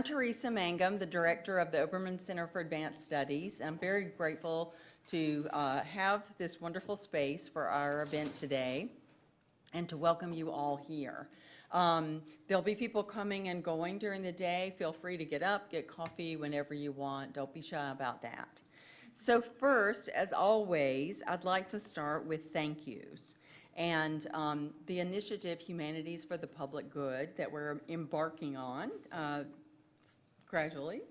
Teresa Mangum, the director of the Obermann Center for Advanced Studies. I'm very grateful to have this wonderful space for our event today and to welcome you all here. There'll be people coming and going during the day. Feel free to get up, get coffee whenever you want. Don't be shy about that. So first, as always, I'd like to start with thank yous. And the initiative Humanities for the Public Good that we're embarking on gradually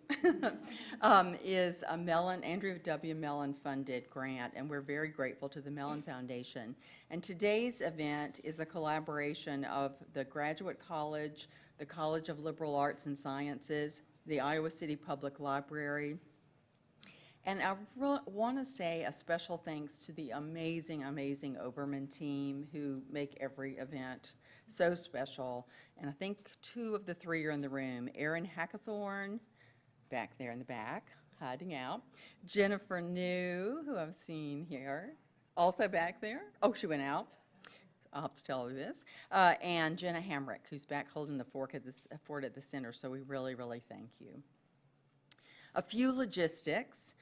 is a Mellon, Andrew W. Mellon funded grant, and we're very grateful to the Mellon Foundation. And today's event is a collaboration of the Graduate College, the College of Liberal Arts and Sciences, the Iowa City Public Library. And I want to say a special thanks to the amazing, amazing Obermann team who make every event so special. And I think 2 of the 3 are in the room. Erin Hackathorn, back there in the back, hiding out. Jennifer New, who I've seen here, also back there. Oh, she went out. I'll have to tell her this. And Jenna Hamrick, who's back holding the fort at the center. So we really, really thank you. A few logistics.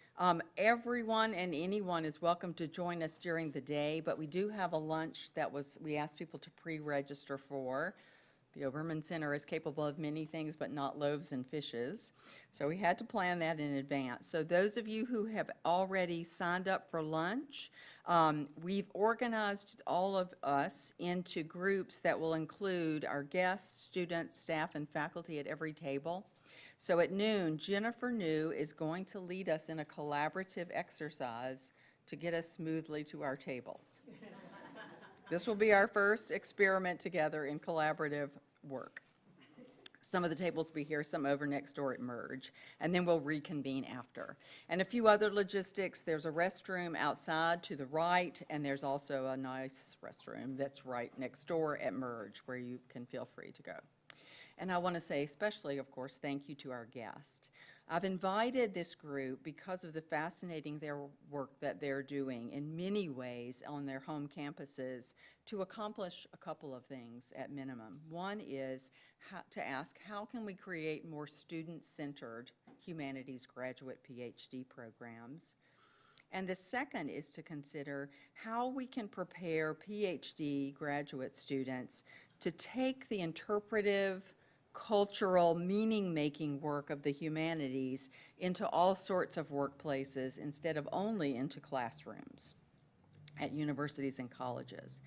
Everyone and anyone is welcome to join us during the day, but we do have a lunch that we asked people to pre-register for. The Obermann Center is capable of many things, but not loaves and fishes. So we had to plan that in advance. So those of you who have already signed up for lunch, we've organized all of us into groups that will include our guests, students, staff, and faculty at every table. So at noon, Jennifer New is going to lead us in a collaborative exercise to get us smoothly to our tables. This will be our first experiment together in collaborative work. Some of the tables will be here, some over next door at Merge, and then we'll reconvene after. And a few other logistics. There's a restroom outside to the right, and there's also a nice restroom that's right next door at Merge where you can feel free to go. And I want to say especially, of course, thank you to our guest. I've invited this group because of the fascinating work that they're doing in many ways on their home campuses to accomplish a couple of things at minimum. One is to ask how can we create more student-centered humanities graduate PhD programs? And the second is to consider how we can prepare PhD graduate students to take the interpretive, cultural, meaning-making work of the humanities into all sorts of workplaces instead of only into classrooms at universities and colleges.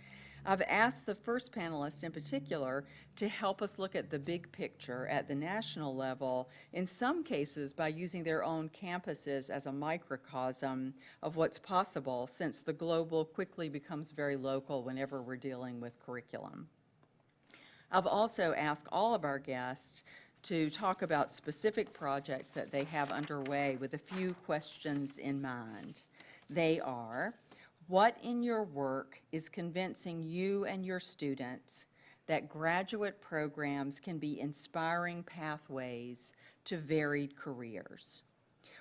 I've asked the first panelist in particular to help us look at the big picture at the national level, in some cases by using their own campuses as a microcosm of what's possible, since the global quickly becomes very local whenever we're dealing with curriculum. I've also asked all of our guests to talk about specific projects that they have underway with a few questions in mind. They are, what in your work is convincing you and your students that graduate programs can be inspiring pathways to varied careers?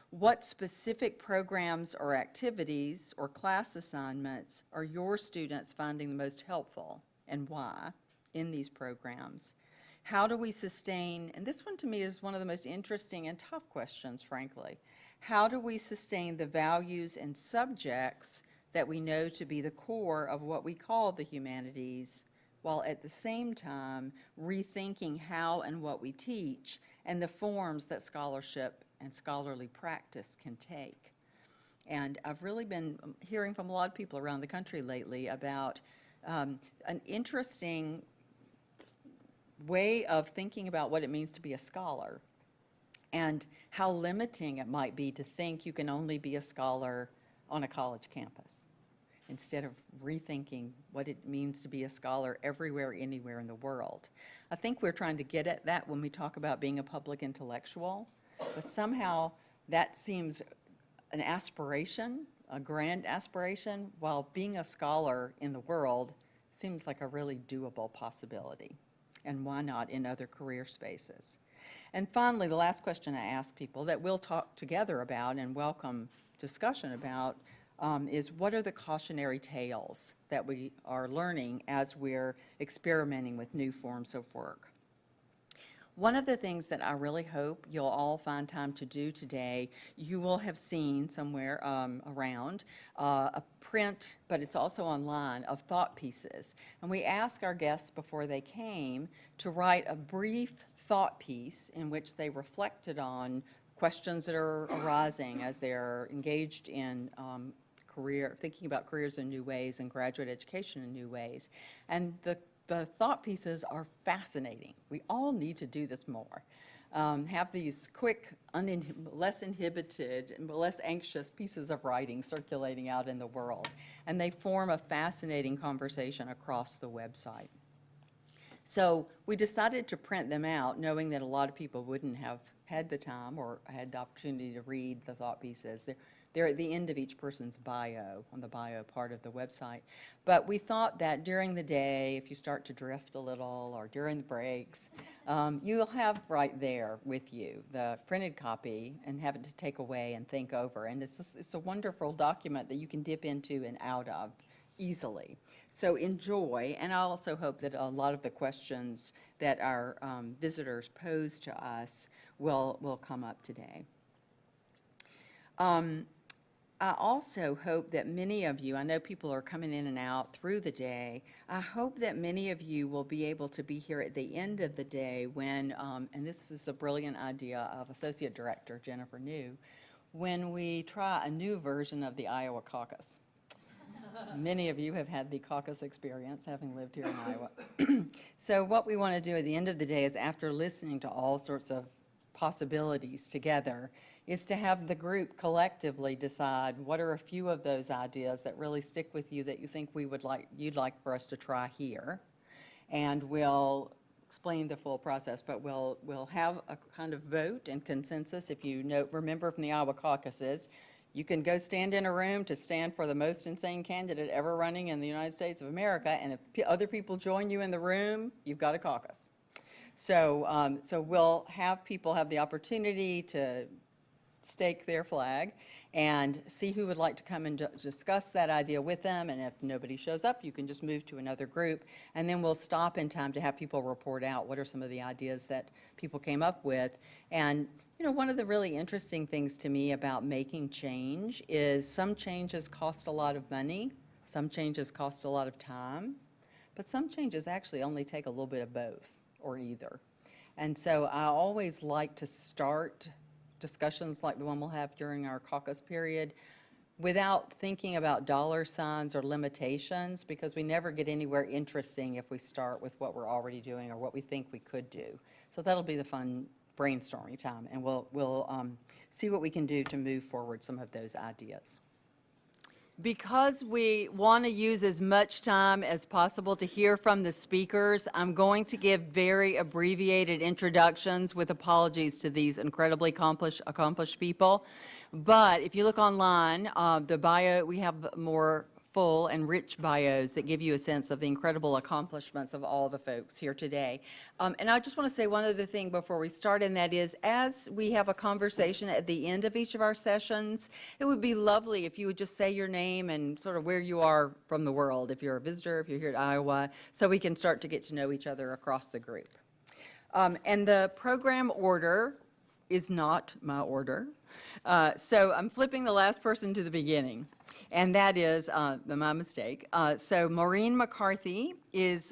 What specific programs or activities or class assignments are your students finding the most helpful, and why, in these programs? How do we sustain, and this one to me is one of the most interesting and tough questions, frankly, how do we sustain the values and subjects that we know to be the core of what we call the humanities, while at the same time rethinking how and what we teach and the forms that scholarship and scholarly practice can take? And I've really been hearing from a lot of people around the country lately about an interesting way of thinking about what it means to be a scholar and how limiting it might be to think you can only be a scholar on a college campus, instead of rethinking what it means to be a scholar everywhere, anywhere in the world. I think we're trying to get at that when we talk about being a public intellectual, but somehow that seems an aspiration, a grand aspiration, while being a scholar in the world seems like a really doable possibility. And why not in other career spaces? And finally, the last question I ask people that we'll talk together about and welcome discussion about is, what are the cautionary tales that we are learning as we're experimenting with new forms of work? One of the things that I really hope you'll all find time to do today, you will have seen somewhere around a print, but it's also online, of thought pieces. And we asked our guests before they came to write a brief thought piece in which they reflected on questions that are arising as they're engaged in thinking about careers in new ways and graduate education in new ways. And the thought pieces are fascinating. We all need to do this more. Have these quick, less inhibited, less anxious pieces of writing circulating out in the world. And they form a fascinating conversation across the website. So we decided to print them out, knowing that a lot of people wouldn't have had the time or had the opportunity to read the thought pieces. They're at the end of each person's bio, on the bio part of the website. But we thought that during the day, if you start to drift a little, or during the breaks, you'll have right there with you the printed copy and have it to take away and think over. And it's a wonderful document that you can dip into and out of easily. So enjoy, and I also hope that a lot of the questions that our visitors pose to us will come up today. I also hope that many of you, I know people are coming in and out through the day, I hope that many of you will be able to be here at the end of the day when, and this is a brilliant idea of Associate Director Jennifer New, when we try a new version of the Iowa caucus. Many of you have had the caucus experience, having lived here in Iowa. So what we want to do at the end of the day is, after listening to all sorts of possibilities together, is to have the group collectively decide what are a few of those ideas that really stick with you that you think you'd like for us to try here. And we'll explain the full process, but we'll have a kind of vote and consensus. If you remember from the Iowa caucuses, you can go stand in a room to stand for the most insane candidate ever running in the United States of America, and if other people join you in the room, you've got a caucus. So, so we'll have people have the opportunity to stake their flag and see who would like to come and discuss that idea with them. And if nobody shows up, you can just move to another group. And then we'll stop in time to have people report out what are some of the ideas that people came up with. And you know, one of the really interesting things to me about making change is some changes cost a lot of money, some changes cost a lot of time, but some changes actually only take a little bit of both or either. And so I always like to start discussions like the one we'll have during our caucus period without thinking about dollar signs or limitations, because we never get anywhere interesting if we start with what we're already doing or what we think we could do. So that'll be the fun brainstorming time, and we'll see what we can do to move forward some of those ideas. Because we want to use as much time as possible to hear from the speakers, I'm going to give very abbreviated introductions with apologies to these incredibly accomplished people. But if you look online, the bio, we have more full and rich bios that give you a sense of the incredible accomplishments of all the folks here today. And I just want to say one other thing before we start, and that is, as we have a conversation at the end of each of our sessions, it would be lovely if you would just say your name and sort of where you are from the world, if you're a visitor, if you're here at Iowa, so we can start to get to know each other across the group. And the program order is not my order. So I'm flipping the last person to the beginning, and that is my mistake. So Maureen McCarthy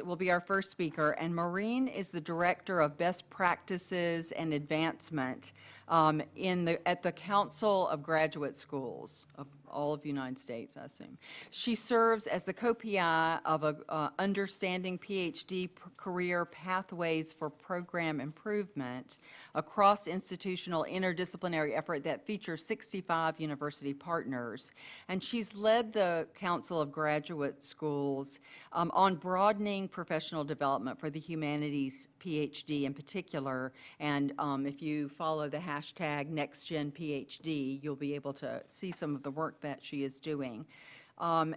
will be our first speaker, and Maureen is the Director of Best Practices and Advancement at the Council of Graduate Schools of all of the United States, I assume. She serves as the co-PI of a Understanding PhD Career Pathways for Program Improvement, a cross-institutional interdisciplinary effort that features 65 university partners. And she's led the Council of Graduate Schools on broadening professional development for the humanities PhD in particular. And if you follow the hashtag NextGenPhD, you'll be able to see some of the work that she is doing.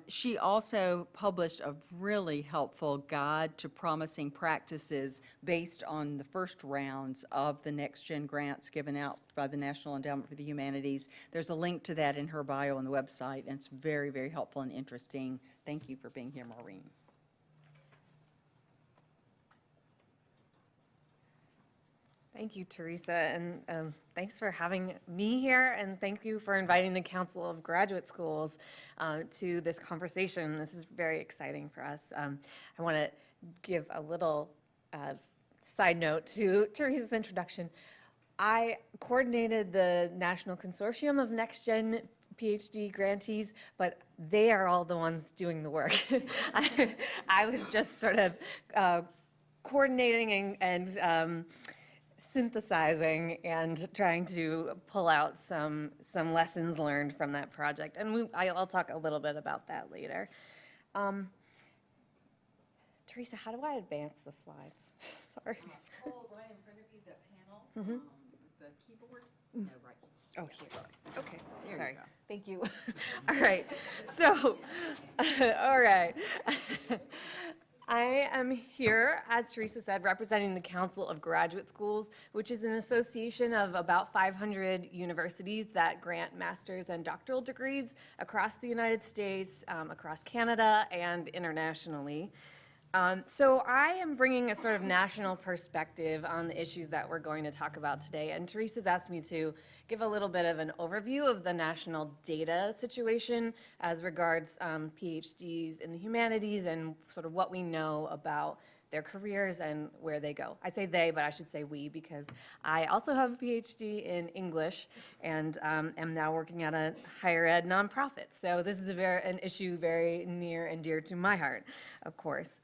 She also published a really helpful guide to promising practices based on the first rounds of the Next Gen grants given out by the National Endowment for the Humanities. There's a link to that in her bio on the website, and it's very, very helpful and interesting. Thank you for being here, Maureen. Thank you, Teresa, and thanks for having me here, and thank you for inviting the Council of Graduate Schools to this conversation. This is very exciting for us. I want to give a little side note to Teresa's introduction. I coordinated the National Consortium of Next Gen PhD grantees, but they are all the ones doing the work. I was just sort of coordinating and synthesizing and trying to pull out some lessons learned from that project. And I'll talk a little bit about that later. Teresa, how do I advance the slides? Sorry. Pull right in front of you the panel, the keyboard. No, right. Oh, here. Sorry. Okay. There Sorry. you go. Thank you. All right. So, all right. I am here, as Teresa said, representing the Council of Graduate Schools, which is an association of about 500 universities that grant master's and doctoral degrees across the United States, across Canada, and internationally. So I am bringing a sort of national perspective on the issues that we're going to talk about today. And Teresa's asked me to give a little bit of an overview of the national data situation as regards PhDs in the humanities and sort of what we know about their careers and where they go. I say they, but I should say we, because I also have a PhD in English and am now working at a higher ed nonprofit. So this is an issue very near and dear to my heart, of course.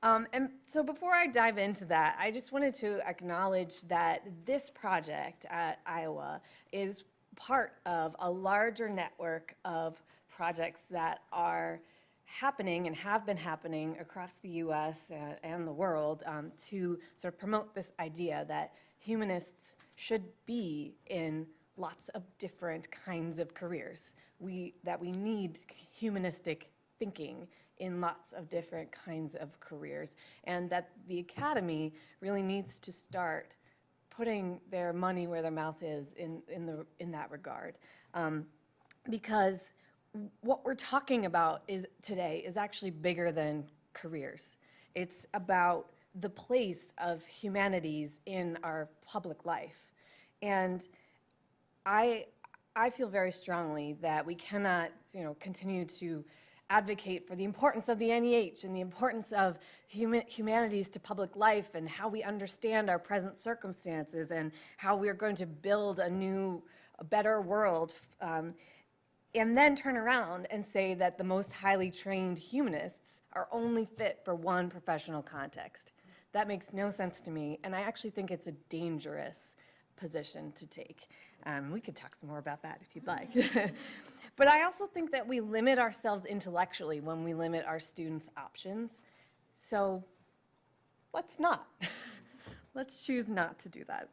And so before I dive into that, I just wanted to acknowledge that this project at Iowa is part of a larger network of projects that are happening and have been happening across the US and the world to sort of promote this idea that humanists should be in lots of different kinds of careers. That we need humanistic thinking in lots of different kinds of careers, and that the academy really needs to start putting their money where their mouth is in that regard. Because what we're talking about today is actually bigger than careers. It's about the place of humanities in our public life. And I feel very strongly that we cannot, continue to advocate for the importance of the NEH and the importance of humanities to public life and how we understand our present circumstances and how we are going to build a better world, and then turn around and say that the most highly trained humanists are only fit for one professional context. That makes no sense to me, and I actually think it's a dangerous position to take. We could talk some more about that if you'd like. But I also think that we limit ourselves intellectually when we limit our students' options. So let's not. Let's choose not to do that.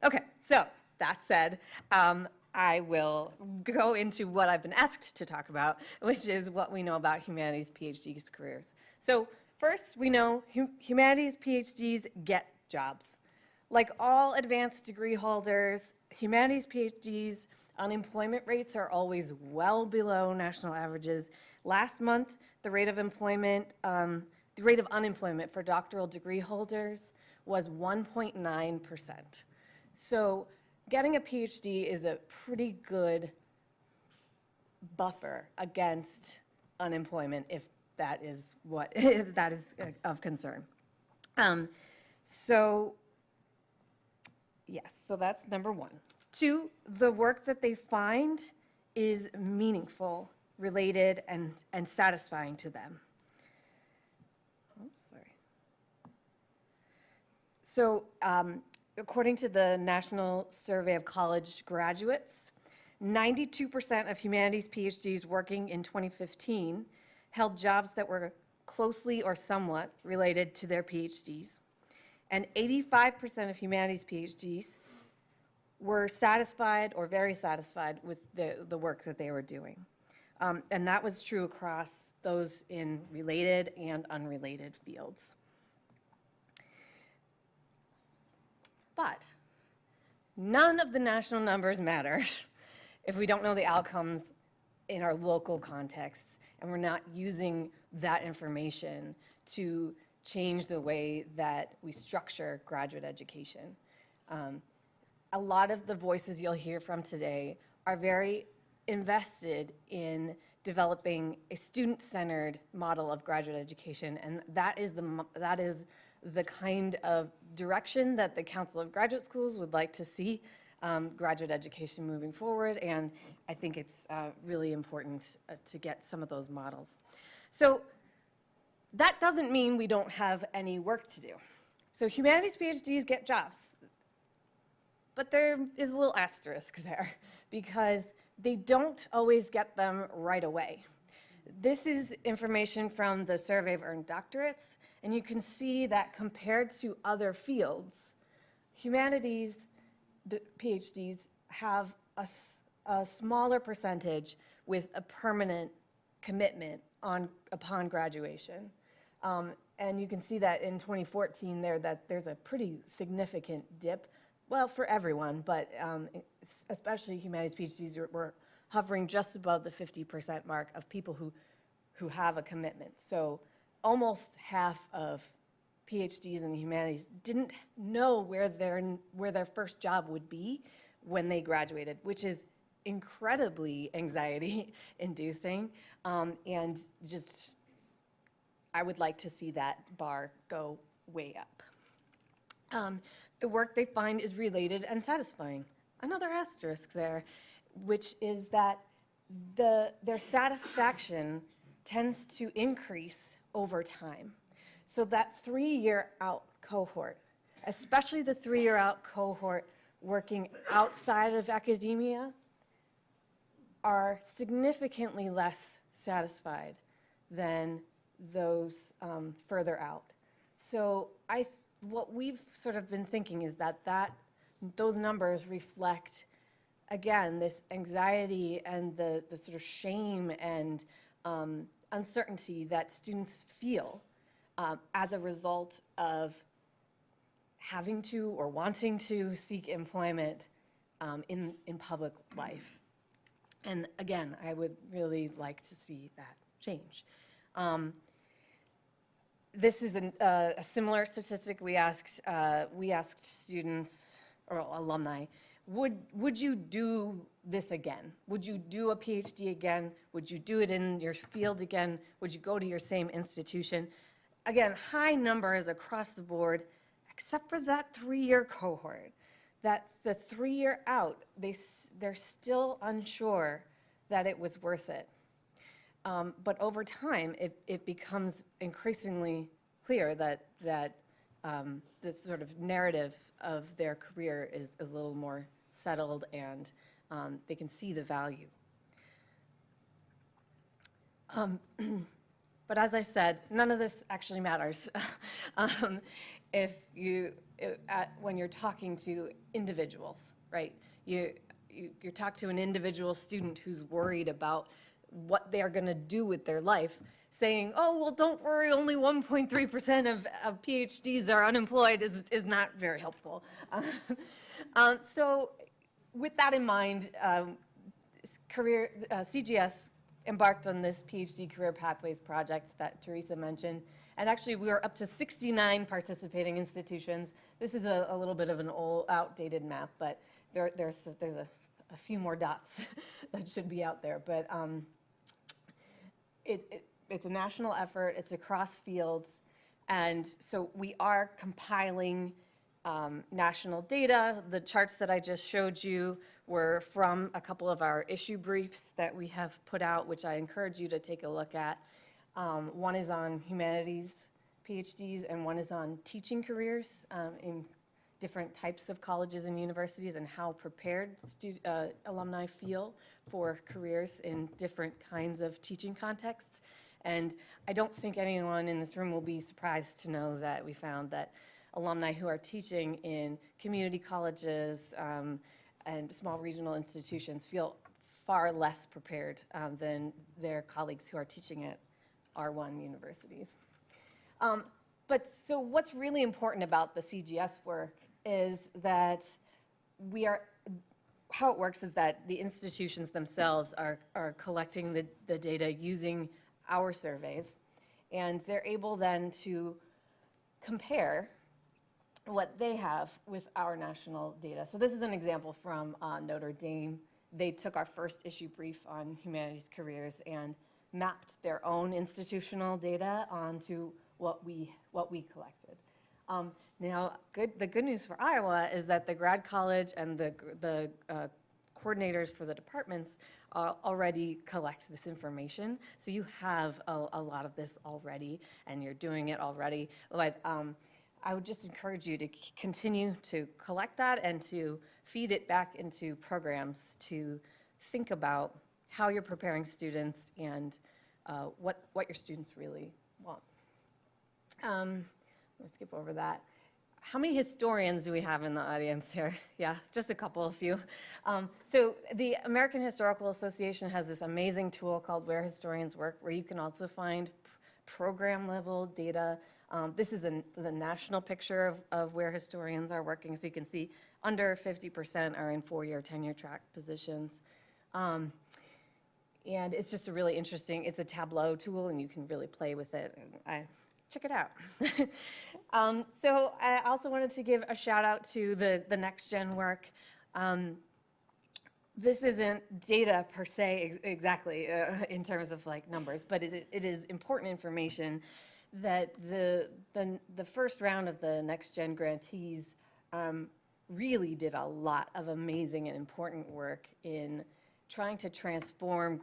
Okay, so that said, I will go into what I've been asked to talk about, which is what we know about humanities PhDs careers. So first, we know humanities PhDs get jobs. Like all advanced degree holders, humanities PhDs unemployment rates are always well below national averages. Last month, the rate of unemployment for doctoral degree holders was 1.9%. So getting a PhD is a pretty good buffer against unemployment if that is of concern. So yes, so that's number one. 2, the work that they find is meaningful, related, and satisfying to them. So according to the National Survey of College Graduates, 92% of humanities PhDs working in 2015 held jobs that were closely or somewhat related to their PhDs. And 85% of humanities PhDs were satisfied or very satisfied with the work that they were doing. And that was true across those in related and unrelated fields. But none of the national numbers matter if we don't know the outcomes in our local contexts and we're not using that information to change the way that we structure graduate education. A lot of the voices you'll hear from today are very invested in developing a student-centered model of graduate education, and that is the kind of direction that the Council of Graduate Schools would like to see graduate education moving forward, and I think it's really important to get some of those models. So that doesn't mean we don't have any work to do. So humanities PhDs get jobs, but there is a little asterisk there because they don't always get them right away. This is information from the Survey of Earned Doctorates, and you can see that compared to other fields, humanities PhDs have a smaller percentage with a permanent commitment upon graduation. And you can see that in 2014 that there's a pretty significant dip, well, for everyone, but especially humanities PhDs were hovering just above the 50% mark of people who have a commitment. So almost half of PhDs in the humanities didn't know where their first job would be when they graduated, which is incredibly anxiety-inducing, and just, I would like to see that bar go way up. The work they find is related and satisfying. Another asterisk there, which is that their satisfaction tends to increase over time. So that 3-year out cohort, especially the 3-year out cohort working outside of academia, are significantly less satisfied than those further out. So what we've sort of been thinking is that those numbers reflect, again, this anxiety and the sort of shame and uncertainty that students feel as a result of having to or wanting to seek employment in public life. And again, I would really like to see that change. This is a similar statistic. We asked students or alumni, would you do this again? Would you do a PhD again? Would you do it in your field again? Would you go to your same institution? Again, high numbers across the board, except for that 3-year cohort. That the 3-year out, they're still unsure that it was worth it. But over time, it becomes increasingly clear that this sort of narrative of their career is a little more settled, and they can see the value. But as I said, none of this actually matters when you're talking to individuals, right? You talk to an individual student who's worried about what they're going to do with their life, saying, oh, well, don't worry, only 1.3% of PhDs are unemployed is not very helpful. So with that in mind, CGS embarked on this PhD Career Pathways project that Teresa mentioned. And actually, we were up to 69 participating institutions. This is a little bit of an old, outdated map, but there's a few more dots that should be out there. But it's a national effort. It's across fields. And so we are compiling national data. The charts that I just showed you were from a couple of our issue briefs that we have put out, which I encourage you to take a look at. One is on humanities PhDs, and one is on teaching careers in different types of colleges and universities, and how prepared alumni feel for careers in different kinds of teaching contexts. And I don't think anyone in this room will be surprised to know that we found that alumni who are teaching in community colleges and small regional institutions feel far less prepared than their colleagues who are teaching at R1 universities. But so what's really important about the CGS work is that how it works is that the institutions themselves are collecting the data using our surveys, and they're able then to compare what they have with our national data. So this is an example from Notre Dame. They took our first issue brief on humanities careers and mapped their own institutional data onto what we collected. Now, the good news for Iowa is that the grad college and the coordinators for the departments already collect this information. So you have a lot of this already, and you're doing it already. But I would just encourage you to continue to collect that and to feed it back into programs to think about how you're preparing students and what your students really want. Let's skip over that. How many historians do we have in the audience here? Yeah, just a few. So the American Historical Association has this amazing tool called Where Historians Work, where you can also find program level data. This is the national picture of where historians are working. So you can see under 50% are in 4-year, 10-year track positions. And it's just a really interesting, it's a Tableau tool, and you can really play with it. Check it out. So I also wanted to give a shout out to the next gen work. This isn't data per se exactly in terms of like numbers, but it is important information that the first round of the next gen grantees really did a lot of amazing and important work in trying to transform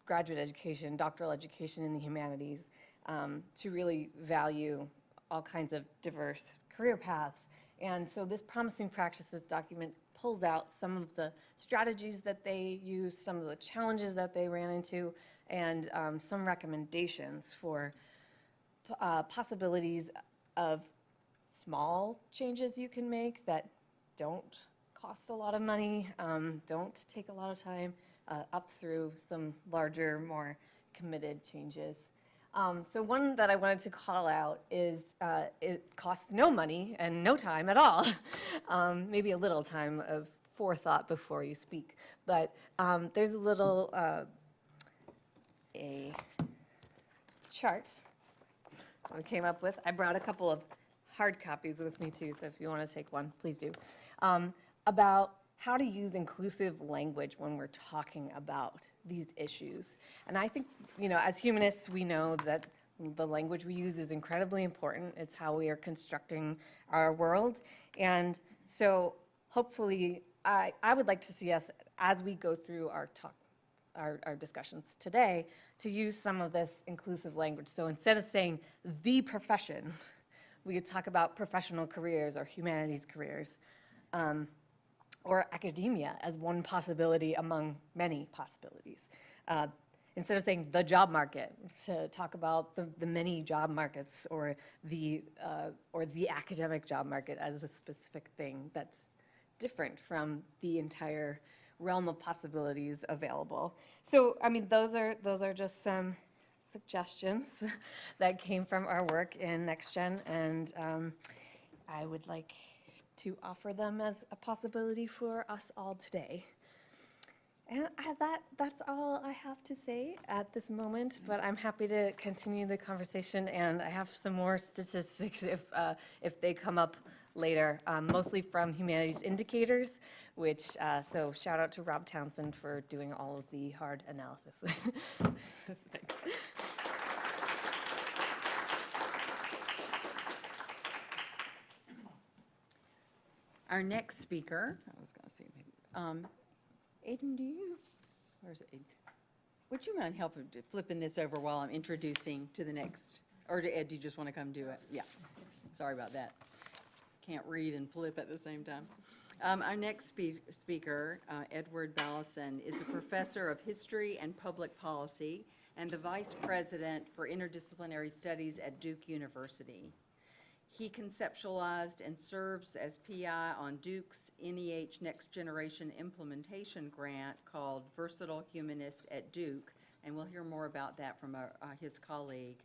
graduate education, doctoral education in the humanities to really value all kinds of diverse career paths. And so this promising practices document pulls out some of the strategies that they used, some of the challenges that they ran into, and some recommendations for possibilities of small changes you can make that don't cost a lot of money, don't take a lot of time, up through some larger, more committed changes. So one that I wanted to call out is it costs no money and no time at all. Maybe a little time of forethought before you speak. But there's a little a chart I came up with. I brought a couple of hard copies with me too, so if you want to take one, please do. About how to use inclusive language when we're talking about these issues. And I think, as humanists, we know that the language we use is incredibly important. It's how we are constructing our world. And so hopefully, I would like to see us, as we go through our discussions today, to use some of this inclusive language. So instead of saying the profession, we could talk about professional careers or humanities careers. Or academia as one possibility among many possibilities. Instead of saying the job market, to talk about the many job markets or the academic job market as a specific thing that's different from the entire realm of possibilities available. So, I mean, those are just some suggestions that came from our work in NextGen, and I would like to offer them as a possibility for us all today. And that's all I have to say at this moment, but I'm happy to continue the conversation, and I have some more statistics if they come up later, mostly from Humanities Indicators, which, so shout out to Rob Townsend for doing all of the hard analysis. Thanks. Our next speaker, I was going to see, Aiden, where's Aiden? Would you mind helping flipping this over while I'm introducing to the next, or Ed, do you just want to come do it? Yeah, sorry about that. Can't read and flip at the same time. Our next speaker, Edward Belson, is a professor of history and public policy and the vice president for interdisciplinary studies at Duke University. He conceptualized and serves as PI on Duke's NEH Next Generation Implementation Grant called Versatile Humanist at Duke, and we'll hear more about that from his colleague,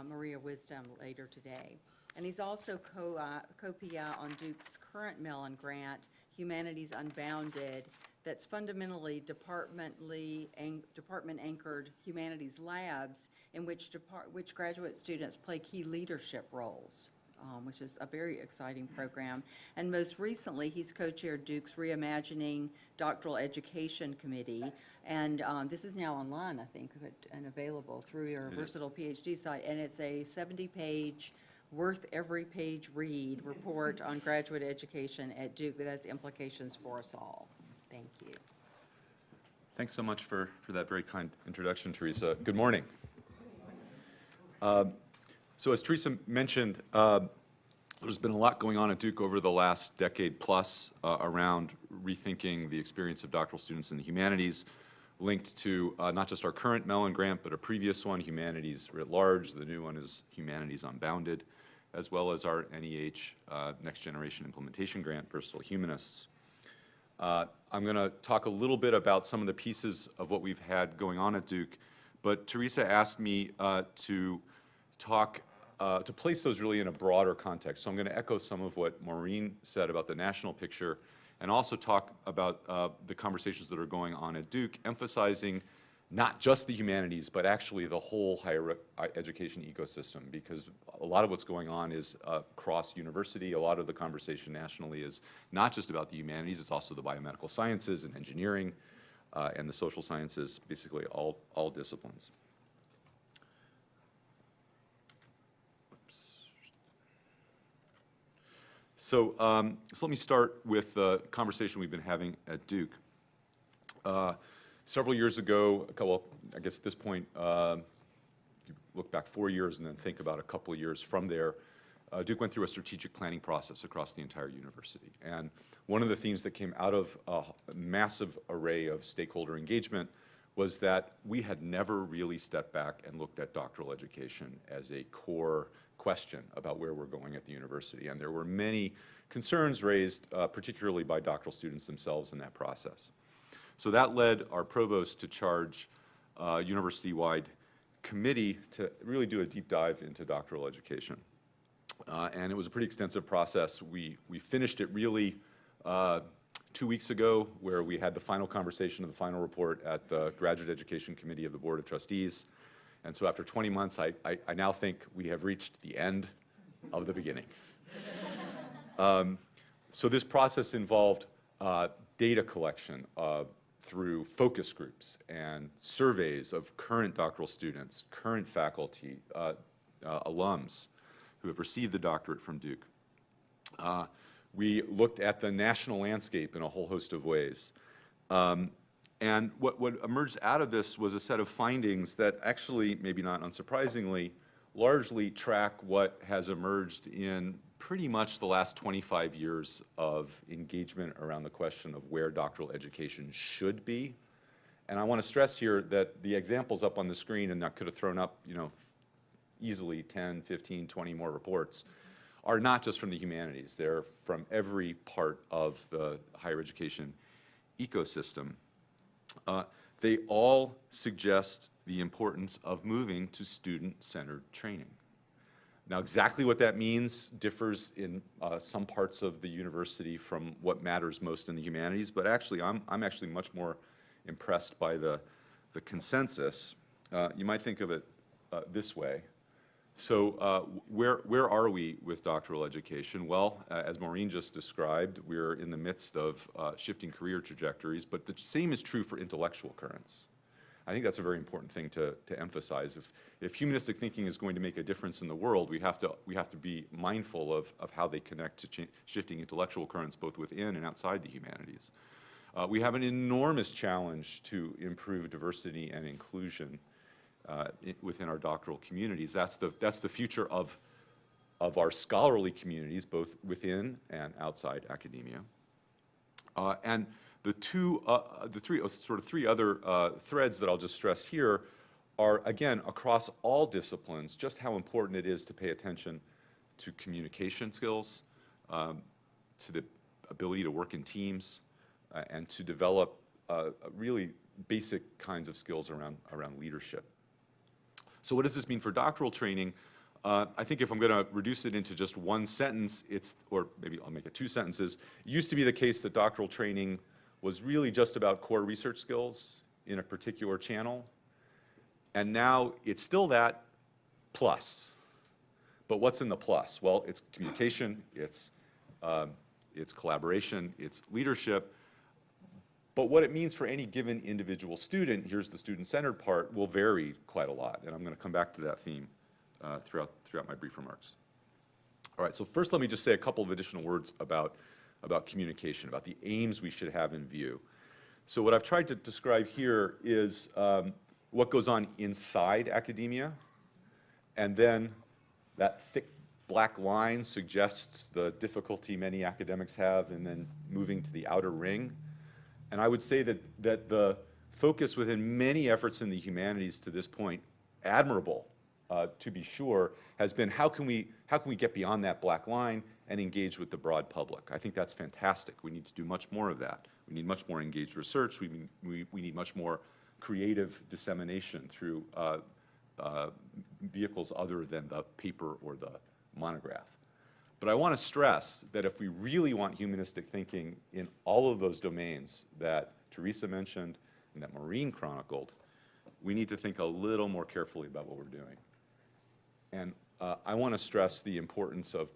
Maria Wisdom, later today. And he's also co-PI on Duke's current Mellon grant, Humanities Unbounded, that's fundamentally department-anchored humanities labs in which graduate students play key leadership roles. which is a very exciting program. And most recently, he's co-chaired Duke's Reimagining Doctoral Education Committee. And this is now online, I think, and available through your Versatile PhD site. And it's a 70-page, worth every page read report on graduate education at Duke that has implications for us all. Thank you. Thanks so much for that very kind introduction, Teresa. Good morning. So as Teresa mentioned, there's been a lot going on at Duke over the last decade plus around rethinking the experience of doctoral students in the humanities, linked to not just our current Mellon grant, but a previous one, Humanities writ large. The new one is Humanities Unbounded, as well as our NEH Next Generation Implementation Grant, Versatile Humanists. I'm going to talk a little bit about some of the pieces of what we've had going on at Duke, but Teresa asked me to place those really in a broader context. So I'm going to echo some of what Maureen said about the national picture, and also talk about the conversations that are going on at Duke, emphasizing not just the humanities, but actually the whole higher education ecosystem, because a lot of what's going on is cross-university. A lot of the conversation nationally is not just about the humanities, it's also the biomedical sciences and engineering and the social sciences, basically all disciplines. So let me start with the conversation we've been having at Duke. Several years ago, I guess at this point, if you look back 4 years and then think about a couple of years from there, Duke went through a strategic planning process across the entire university. And one of the themes that came out of a massive array of stakeholder engagement was that we had never really stepped back and looked at doctoral education as a core question about where we're going at the university. And there were many concerns raised, particularly by doctoral students themselves in that process. So that led our provost to charge a university-wide committee to really do a deep dive into doctoral education. And it was a pretty extensive process. We finished it really 2 weeks ago, where we had the final conversation of the final report at the Graduate Education Committee of the Board of Trustees. And so after 20 months, I now think we have reached the end of the beginning. So this process involved data collection through focus groups and surveys of current doctoral students, current faculty, alums who have received the doctorate from Duke. We looked at the national landscape in a whole host of ways. And what emerged out of this was a set of findings that actually, maybe not unsurprisingly, largely track what has emerged in pretty much the last 25 years of engagement around the question of where doctoral education should be. And I want to stress here that the examples up on the screen, and that could have thrown up, easily 10, 15, 20 more reports, are not just from the humanities. They're from every part of the higher education ecosystem. They all suggest the importance of moving to student-centered training. Now, exactly what that means differs in some parts of the university from what matters most in the humanities, but actually, I'm actually much more impressed by the consensus. You might think of it this way. So where are we with doctoral education? Well, as Maureen just described, we're in the midst of shifting career trajectories, but the same is true for intellectual currents. I think that's a very important thing to emphasize. If humanistic thinking is going to make a difference in the world, we have to be mindful of how they connect to shifting intellectual currents both within and outside the humanities. We have an enormous challenge to improve diversity and inclusion within our doctoral communities. That's the future of our scholarly communities, both within and outside academia. And the three other threads that I'll just stress here are, again, across all disciplines, just how important it is to pay attention to communication skills, to the ability to work in teams, and to develop really basic kinds of skills around leadership. So what does this mean for doctoral training? I think if I'm going to reduce it into just one sentence, or maybe I'll make it 2 sentences. It used to be the case that doctoral training was really just about core research skills in a particular channel. And now it's still that plus. But what's in the plus? Well, it's communication, it's collaboration, it's leadership. But what it means for any given individual student, here's the student-centered part, will vary quite a lot. And I'm going to come back to that theme throughout my brief remarks. All right, so first let me just say a couple of additional words about communication, about the aims we should have in view. So what I've tried to describe here is what goes on inside academia, and then that thick black line suggests the difficulty many academics have in then moving to the outer ring. And I would say that the focus within many efforts in the humanities to this point, admirable to be sure, has been how can we get beyond that black line and engage with the broad public. I think that's fantastic. We need to do much more of that. We need much more engaged research. We need much more creative dissemination through vehicles other than the paper or the monograph. But I want to stress that if we really want humanistic thinking in all of those domains that Teresa mentioned and that Maureen chronicled, we need to think a little more carefully about what we're doing. And I want to stress the importance of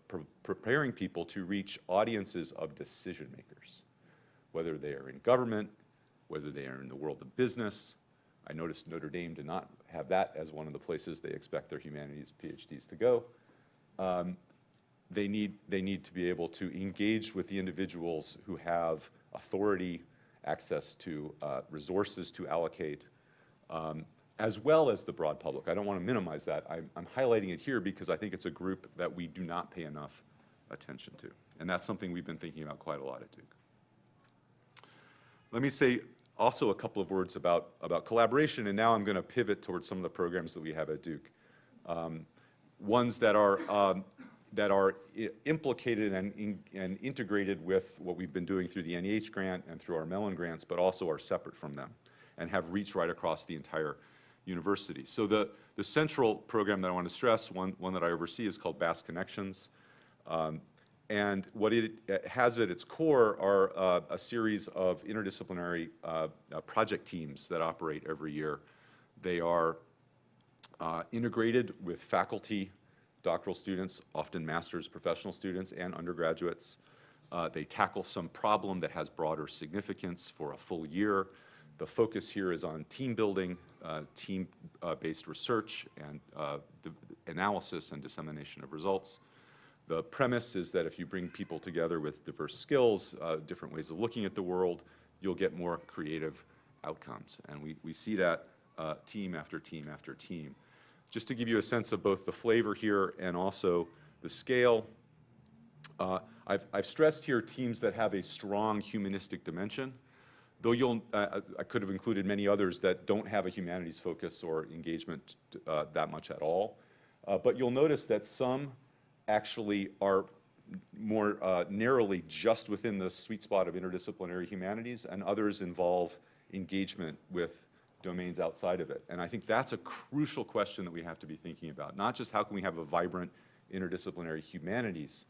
preparing people to reach audiences of decision makers, whether they are in government, whether they are in the world of business. I noticed Notre Dame did not have that as one of the places they expect their humanities PhDs to go. They need to be able to engage with the individuals who have authority, access to resources to allocate, as well as the broad public. I don't want to minimize that. I'm highlighting it here because I think it's a group that we do not pay enough attention to. And that's something we've been thinking about quite a lot at Duke. Let me say also a couple of words about collaboration, and now I'm going to pivot towards some of the programs that we have at Duke. Ones that are implicated and integrated with what we've been doing through the NEH grant and through our Mellon grants, but also are separate from them and have reach right across the entire university. So the central program that I want to stress, one that I oversee, is called Bass Connections. And what it has at its core are a series of interdisciplinary project teams that operate every year. They are integrated with faculty, doctoral students, often master's professional students, and undergraduates. They tackle some problem that has broader significance for a full year. The focus here is on team building, team-based research, and analysis and dissemination of results. The premise is that if you bring people together with diverse skills, different ways of looking at the world, you'll get more creative outcomes. And we see that team after team after team. Just to give you a sense of both the flavor here and also the scale, I've stressed here teams that have a strong humanistic dimension, though I could have included many others that don't have a humanities focus or engagement that much at all. But you'll notice that some actually are more narrowly just within the sweet spot of interdisciplinary humanities, and others involve engagement with domains outside of it. And I think that's a crucial question that we have to be thinking about. Not just how can we have a vibrant interdisciplinary humanities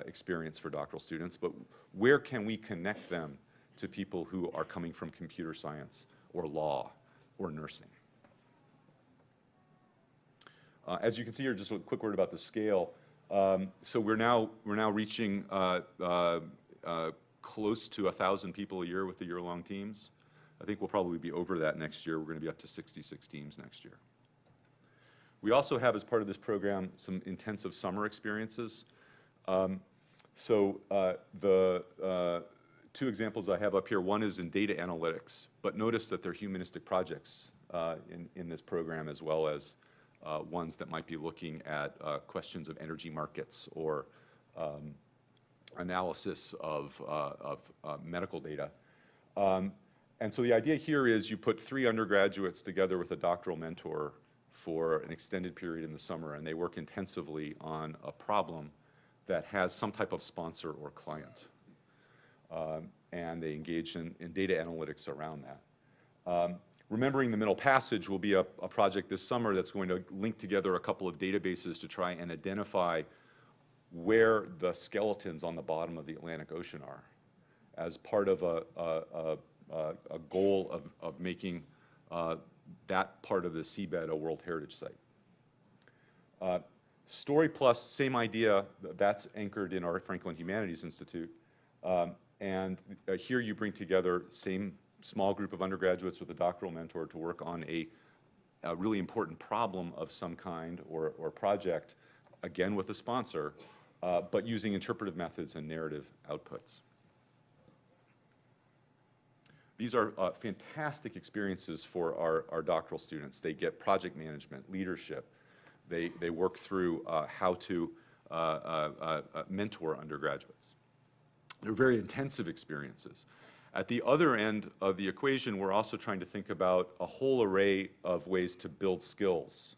experience for doctoral students, but where can we connect them to people who are coming from computer science or law or nursing. As you can see here, just a quick word about the scale. So we're now reaching close to 1,000 people a year with the year-long teams. I think we'll probably be over that next year. We're going to be up to 66 teams next year. We also have, as part of this program, some intensive summer experiences. The two examples I have up here, one is in data analytics, but notice that they're humanistic projects in this program, as well as ones that might be looking at questions of energy markets or analysis of medical data. And so the idea here is you put 3 undergraduates together with a doctoral mentor for an extended period in the summer, and they work intensively on a problem that has some type of sponsor or client. And they engage in data analytics around that. Remembering the Middle Passage will be a project this summer that's going to link together a couple of databases to try and identify where the skeletons on the bottom of the Atlantic Ocean are, as part of a goal of making that part of the seabed a World Heritage Site. Story Plus, same idea, that's anchored in our Franklin Humanities Institute. Here you bring together same small group of undergraduates with a doctoral mentor to work on a really important problem of some kind or project, again with a sponsor, but using interpretive methods and narrative outputs. These are fantastic experiences for our doctoral students. They get project management, leadership. They work through how to mentor undergraduates. They're very intensive experiences. At the other end of the equation, we're also trying to think about a whole array of ways to build skills,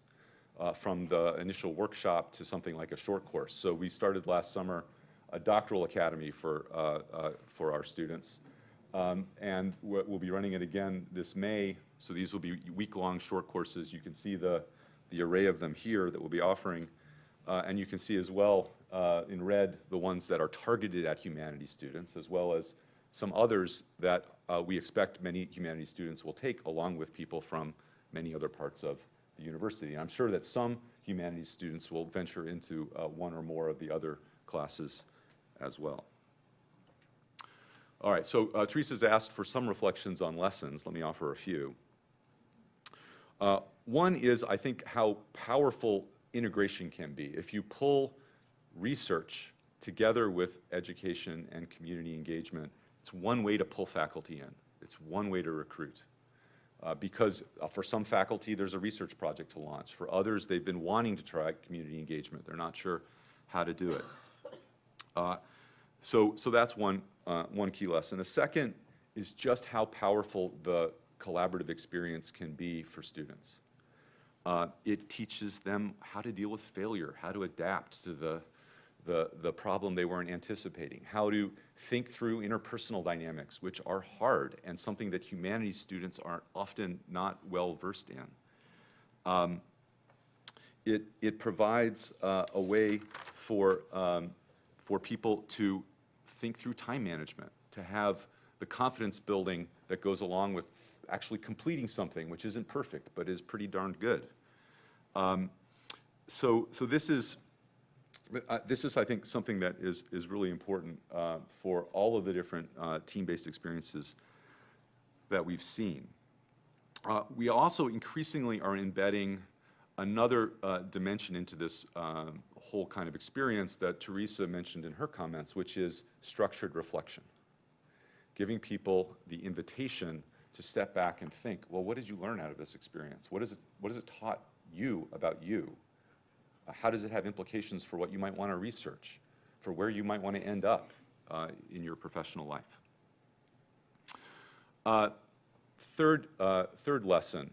from the initial workshop to something like a short course. So we started last summer a doctoral academy for our students, and we'll be running it again this May. So these will be week-long short courses. You can see the array of them here that we'll be offering, and you can see as well in red the ones that are targeted at humanities students, as well as some others that we expect many humanities students will take, along with people from many other parts of the university. I'm sure that some humanities students will venture into one or more of the other classes as well. All right, so Teresa's asked for some reflections on lessons. Let me offer a few. One is, I think, how powerful integration can be. If you pull research together with education and community engagement, it's one way to pull faculty in. It's one way to recruit. Because for some faculty, there's a research project to launch. For others, they've been wanting to try community engagement. They're not sure how to do it. So that's one key lesson. A second is just how powerful the collaborative experience can be for students. It teaches them how to deal with failure, how to adapt to the problem they weren't anticipating, how to think through interpersonal dynamics, which are hard and something that humanities students are often not well versed in. It provides a way for people to think through time management, to have the confidence building that goes along with actually completing something which isn't perfect but is pretty darn good. So this is, I think, something that is really important for all of the different team-based experiences that we've seen. We also increasingly are embedding another dimension into this whole kind of experience that Teresa mentioned in her comments, which is structured reflection. Giving people the invitation to step back and think, well, what did you learn out of this experience? What has it taught you about you? How does it have implications for what you might want to research, for where you might want to end up in your professional life? Third lesson,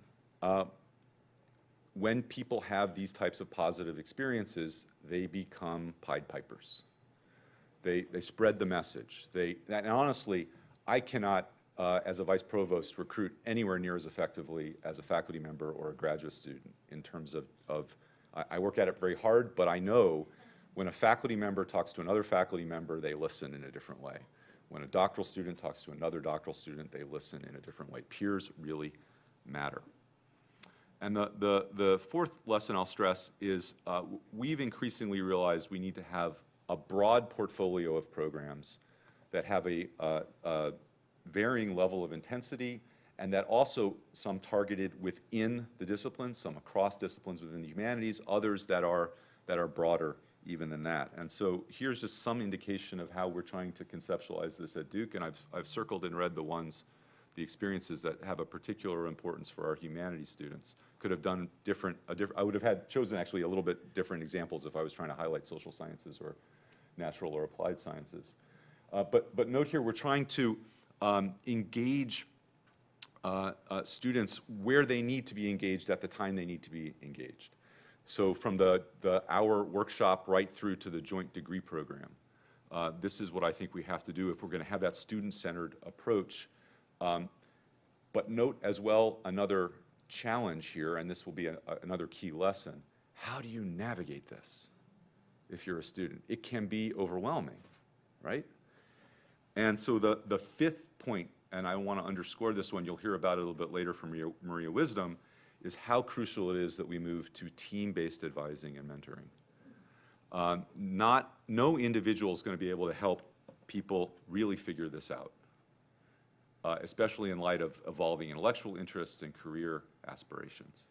when people have these types of positive experiences, they become Pied Pipers. They spread the message. And honestly, I cannot, as a vice provost, recruit anywhere near as effectively as a faculty member or a graduate student in terms of I work at it very hard, but I know when a faculty member talks to another faculty member, they listen in a different way. When a doctoral student talks to another doctoral student, they listen in a different way. Peers really matter. And the fourth lesson I'll stress is we've increasingly realized we need to have a broad portfolio of programs that have a varying level of intensity, and that also some targeted within the disciplines, some across disciplines within the humanities, others that are broader even than that. And so here's just some indication of how we're trying to conceptualize this at Duke, and I've circled in red the experiences that have a particular importance for our humanities students. Could have done I would have chosen actually a little bit different examples if I was trying to highlight social sciences or natural or applied sciences. But note here, we're trying to engage students where they need to be engaged at the time they need to be engaged. So from the hour workshop right through to the joint degree program. This is what I think we have to do if we're going to have that student-centered approach. But note as well another challenge here, and this will be another key lesson. How do you navigate this if you're a student? It can be overwhelming, right? And so the fifth point, and I want to underscore this one, you'll hear about it a little bit later from Maria Wisdom, is how crucial it is that we move to team-based advising and mentoring. No individual is going to be able to help people really figure this out, especially in light of evolving intellectual interests and career aspirations.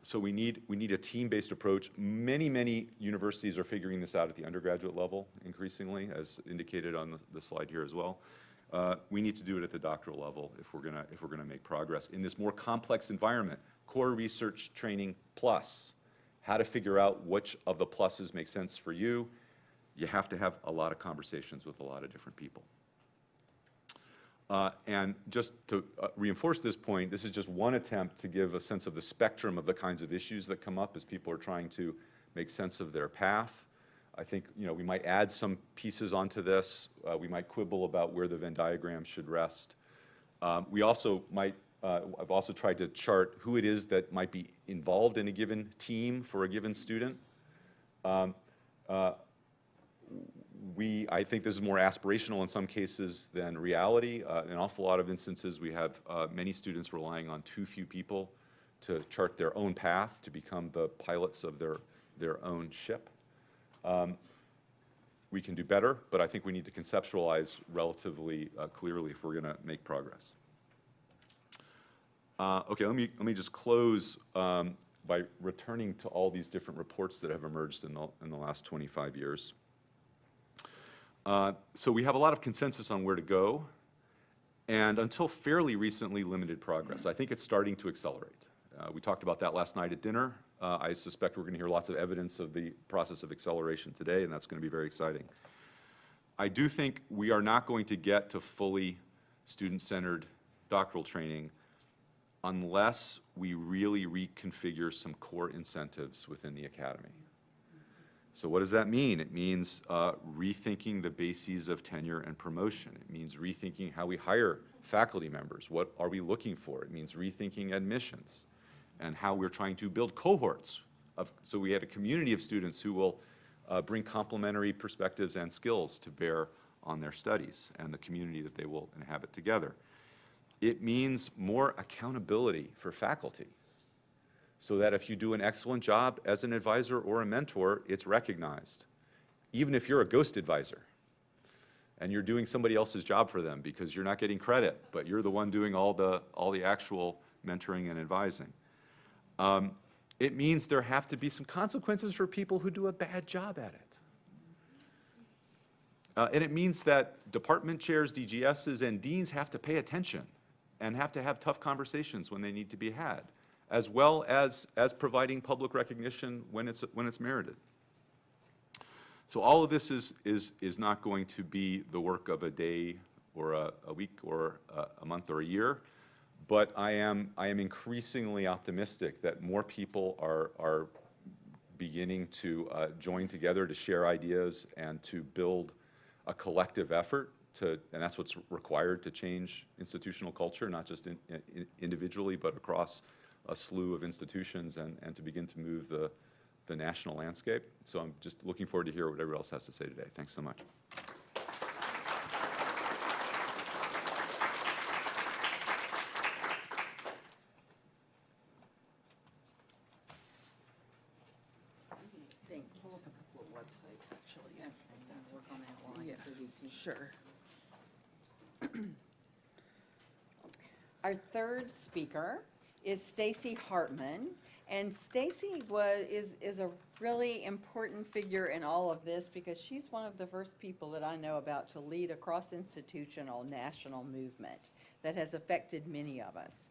So we need a team-based approach. Many universities are figuring this out at the undergraduate level increasingly, as indicated on the slide here as well. We need to do it at the doctoral level if we're gonna make progress in this more complex environment. Core research training plus, how to figure out which of the pluses make sense for you. You have to have a lot of conversations with a lot of different people. And just to reinforce this point, this is just one attempt to give a sense of the spectrum of the kinds of issues that come up as people are trying to make sense of their path. I think, you know, we might add some pieces onto this. We might quibble about where the Venn diagram should rest. We also might, I've also tried to chart who it is that might be involved in a given team for a given student. I think this is more aspirational in some cases than reality. In an awful lot of instances, we have many students relying on too few people to chart their own path, to become the pilots of their own ship. We can do better, but I think we need to conceptualize relatively clearly if we're going to make progress. Okay, let me just close by returning to all these different reports that have emerged in the last 25 years. So we have a lot of consensus on where to go, and until fairly recently, limited progress. I think it's starting to accelerate. We talked about that last night at dinner. I suspect we're going to hear lots of evidence of the process of acceleration today, and that's going to be very exciting. I do think we are not going to get to fully student-centered doctoral training unless we really reconfigure some core incentives within the academy. So what does that mean? It means rethinking the bases of tenure and promotion. It means rethinking how we hire faculty members. What are we looking for? It means rethinking admissions and how we're trying to build cohorts. So we had a community of students who will bring complementary perspectives and skills to bear on their studies and the community that they will inhabit together. It means more accountability for faculty, so that if you do an excellent job as an advisor or a mentor, it's recognized. Even if you're a ghost advisor and you're doing somebody else's job for them because you're not getting credit, but you're the one doing all the actual mentoring and advising. It means there have to be some consequences for people who do a bad job at it. And it means that department chairs, DGSs, and deans have to pay attention and have to have tough conversations when they need to be had, as well as providing public recognition when it's merited. So all of this is not going to be the work of a day or a week or a month or a year, but I am increasingly optimistic that more people are beginning to join together to share ideas and to build a collective effort and that's what's required to change institutional culture, not just individually, but across a slew of institutions and to begin to move the national landscape. So I'm just looking forward to hear what everyone else has to say today. Thanks so much. Thank you. Pull up a couple of websites, actually. Okay, That's work on that line. Yeah, for these. sure. Our third speaker is Stacey Hartmann, and Stacey is a really important figure in all of this because she's one of the first people that I know about to lead a cross-institutional national movement that has affected many of us.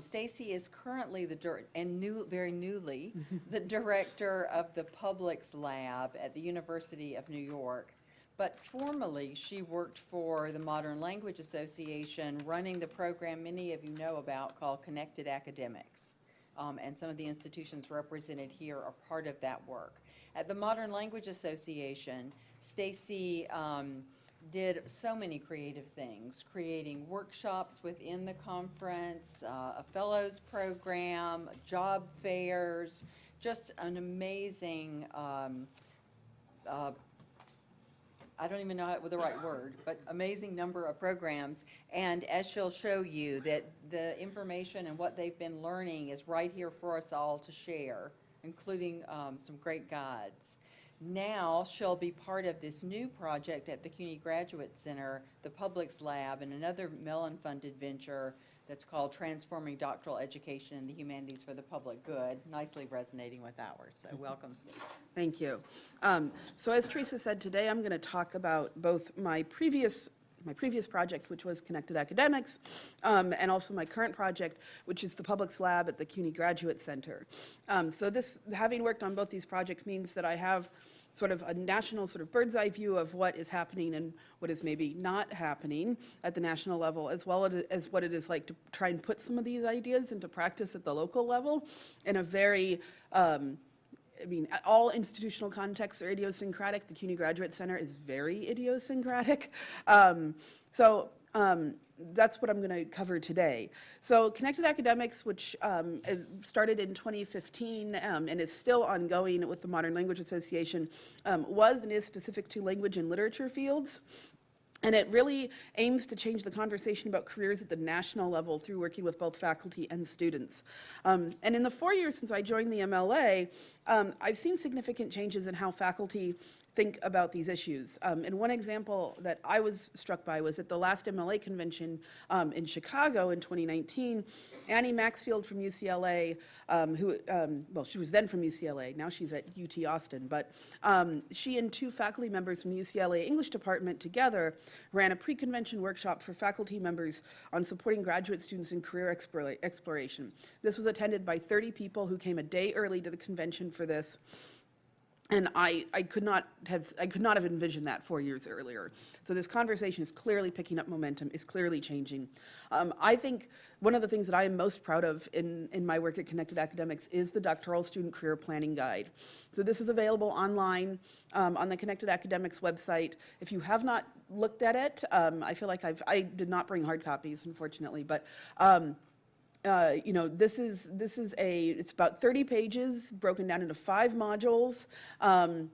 Stacey is currently very newly, the director of the Publics Lab at the University of New York. But formerly, she worked for the Modern Language Association, running the program many of you know about called Connected Academics. And some of the institutions represented here are part of that work. At the Modern Language Association, Stacey did so many creative things, creating workshops within the conference, a fellows program, job fairs, just an amazing, I don't even know the right word, but amazing number of programs. And as she'll show you, that the information and what they've been learning is right here for us all to share including some great guides. Now she'll be part of this new project at the CUNY Graduate Center, the Publics Lab, and another Mellon-funded venture that's called Transforming Doctoral Education in the Humanities for the Public Good, nicely resonating with ours. So welcome, Steve. Thank you. So as Teresa said, today I'm going to talk about both my previous project, which was Connected Academics, and also my current project, which is the Publics Lab at the CUNY Graduate Center. So having worked on both these projects means that I have sort of a national sort of bird's eye view of what is happening and what is maybe not happening at the national level, as well as what it is like to try and put some of these ideas into practice at the local level in a very, all institutional contexts are idiosyncratic. The CUNY Graduate Center is very idiosyncratic. That's what I'm going to cover today. So Connected Academics, which started in 2015 and is still ongoing with the Modern Language Association, was and is specific to language and literature fields. And it really aims to change the conversation about careers at the national level through working with both faculty and students. And in the 4 years since I joined the MLA, I've seen significant changes in how faculty think about these issues. And one example that I was struck by was at the last MLA convention in Chicago in 2019, Annie Maxfield from UCLA, she was then from UCLA, now she's at UT Austin, but she and two faculty members from the UCLA English department together ran a pre-convention workshop for faculty members on supporting graduate students in career exploration. This was attended by 30 people who came a day early to the convention for this. And I could not have envisioned that 4 years earlier. So this conversation is clearly picking up momentum, is clearly changing. I think one of the things that I am most proud of in my work at Connected Academics is the Doctoral Student Career Planning Guide. So this is available online on the Connected Academics website. If you have not looked at it, I feel like I did not bring hard copies, unfortunately, but it's about 30 pages broken down into 5 modules. The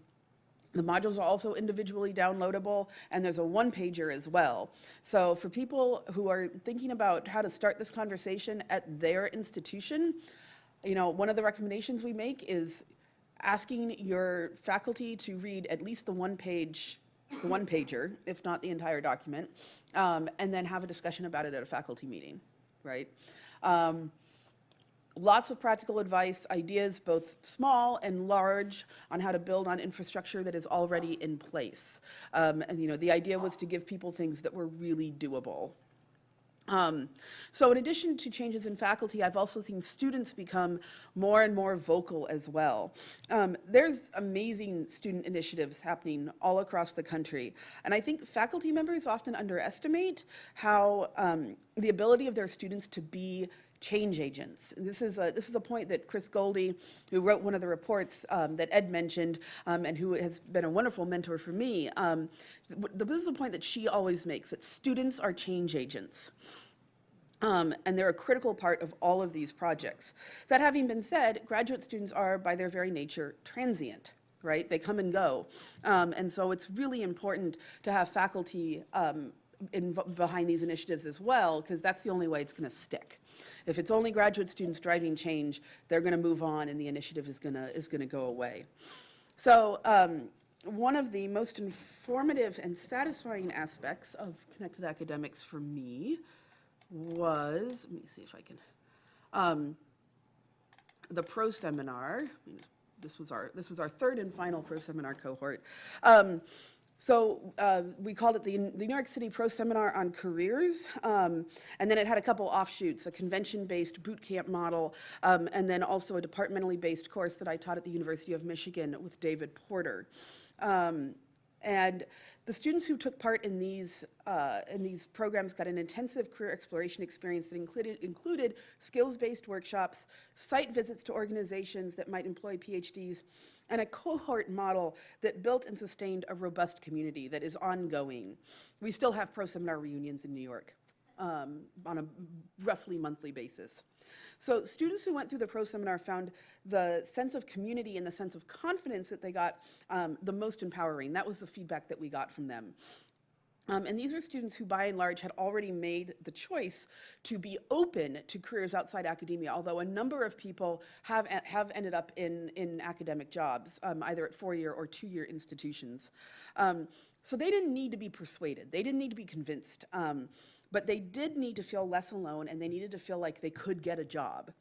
modules are also individually downloadable, and there's a one-pager as well. So for people who are thinking about how to start this conversation at their institution, one of the recommendations we make is asking your faculty to read at least the one-pager, if not the entire document, and then have a discussion about it at a faculty meeting, right? Lots of practical advice, ideas both small and large on how to build on infrastructure that is already in place. The idea was to give people things that were really doable. So in addition to changes in faculty, I've also seen students become more and more vocal as well. There's amazing student initiatives happening all across the country. And I think faculty members often underestimate how the ability of their students to be change agents. This is a point that Chris Goldie, who wrote one of the reports that Ed mentioned, and who has been a wonderful mentor for me, this is a point that she always makes, that students are change agents. And they're a critical part of all of these projects. That having been said, graduate students are, by their very nature, transient, right? They come and go. And so it's really important to have faculty behind these initiatives as well, because that's the only way it's going to stick. If it's only graduate students driving change, they're going to move on and the initiative is going to go away. So one of the most informative and satisfying aspects of Connected Academics for me was, let me see if I can, the pro seminar. This was our third and final pro seminar cohort. So we called it the New York City Pro Seminar on Careers, and then it had a couple offshoots, a convention-based boot camp model, and then also a departmentally based course that I taught at the University of Michigan with David Porter. And the students who took part in these programs got an intensive career exploration experience that included skills-based workshops, site visits to organizations that might employ PhDs, and a cohort model that built and sustained a robust community that is ongoing. We still have pro-seminar reunions in New York on a roughly monthly basis. So students who went through the pro seminar found the sense of community and the sense of confidence that they got the most empowering. That was the feedback that we got from them. And these were students who, by and large, had already made the choice to be open to careers outside academia, although a number of people have ended up in academic jobs, either at 4-year or 2-year institutions. So they didn't need to be persuaded. They didn't need to be convinced. But they did need to feel less alone, and they needed to feel like they could get a job.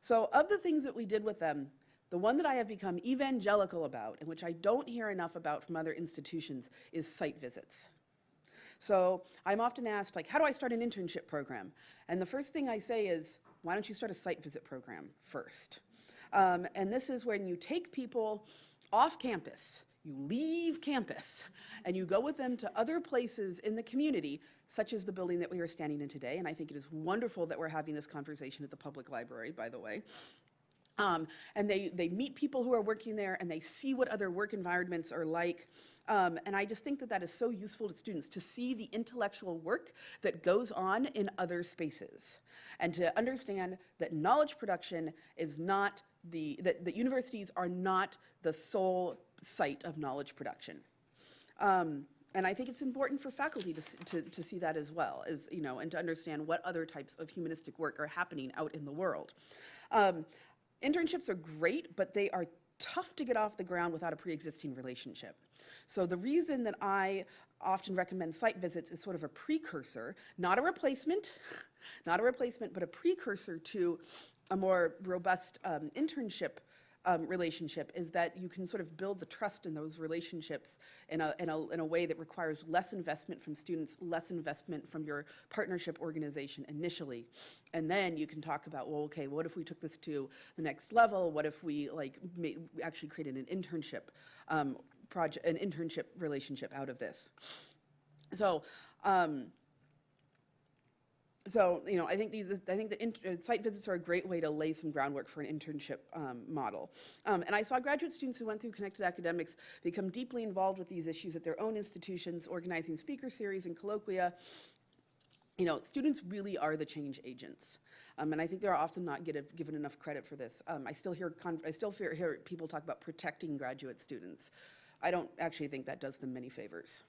So of the things that we did with them, the one that I have become evangelical about, and which I don't hear enough about from other institutions, is site visits. So I'm often asked, like, how do I start an internship program? And the first thing I say is, why don't you start a site visit program first? And this is when you take people off campus, you leave campus, and you go with them to other places in the community, such as the building that we are standing in today. And I think it is wonderful that we're having this conversation at the public library, by the way. And they meet people who are working there, and they see what other work environments are like. And I just think that that is so useful to students, to see the intellectual work that goes on in other spaces, and to understand that knowledge production is not that universities are not the sole site of knowledge production. And I think it's important for faculty to see that as well, as, you know, and to understand what other types of humanistic work are happening out in the world. Internships are great, but they are tough to get off the ground without a pre-existing relationship. So the reason that I often recommend site visits is sort of a precursor, not a replacement, but a precursor to a more robust internship relationship, is that you can sort of build the trust in those relationships in a way that requires less investment from students, less investment from your partnership organization initially. And then you can talk about, well, okay, what if we took this to the next level? What if we actually created an internship project, an internship relationship out of this? So, you know, I think that site visits are a great way to lay some groundwork for an internship model. And I saw graduate students who went through Connected Academics become deeply involved with these issues at their own institutions, organizing speaker series and colloquia. You know, students really are the change agents. And I think they're often not given enough credit for this. I still hear people talk about protecting graduate students. I don't actually think that does them many favors.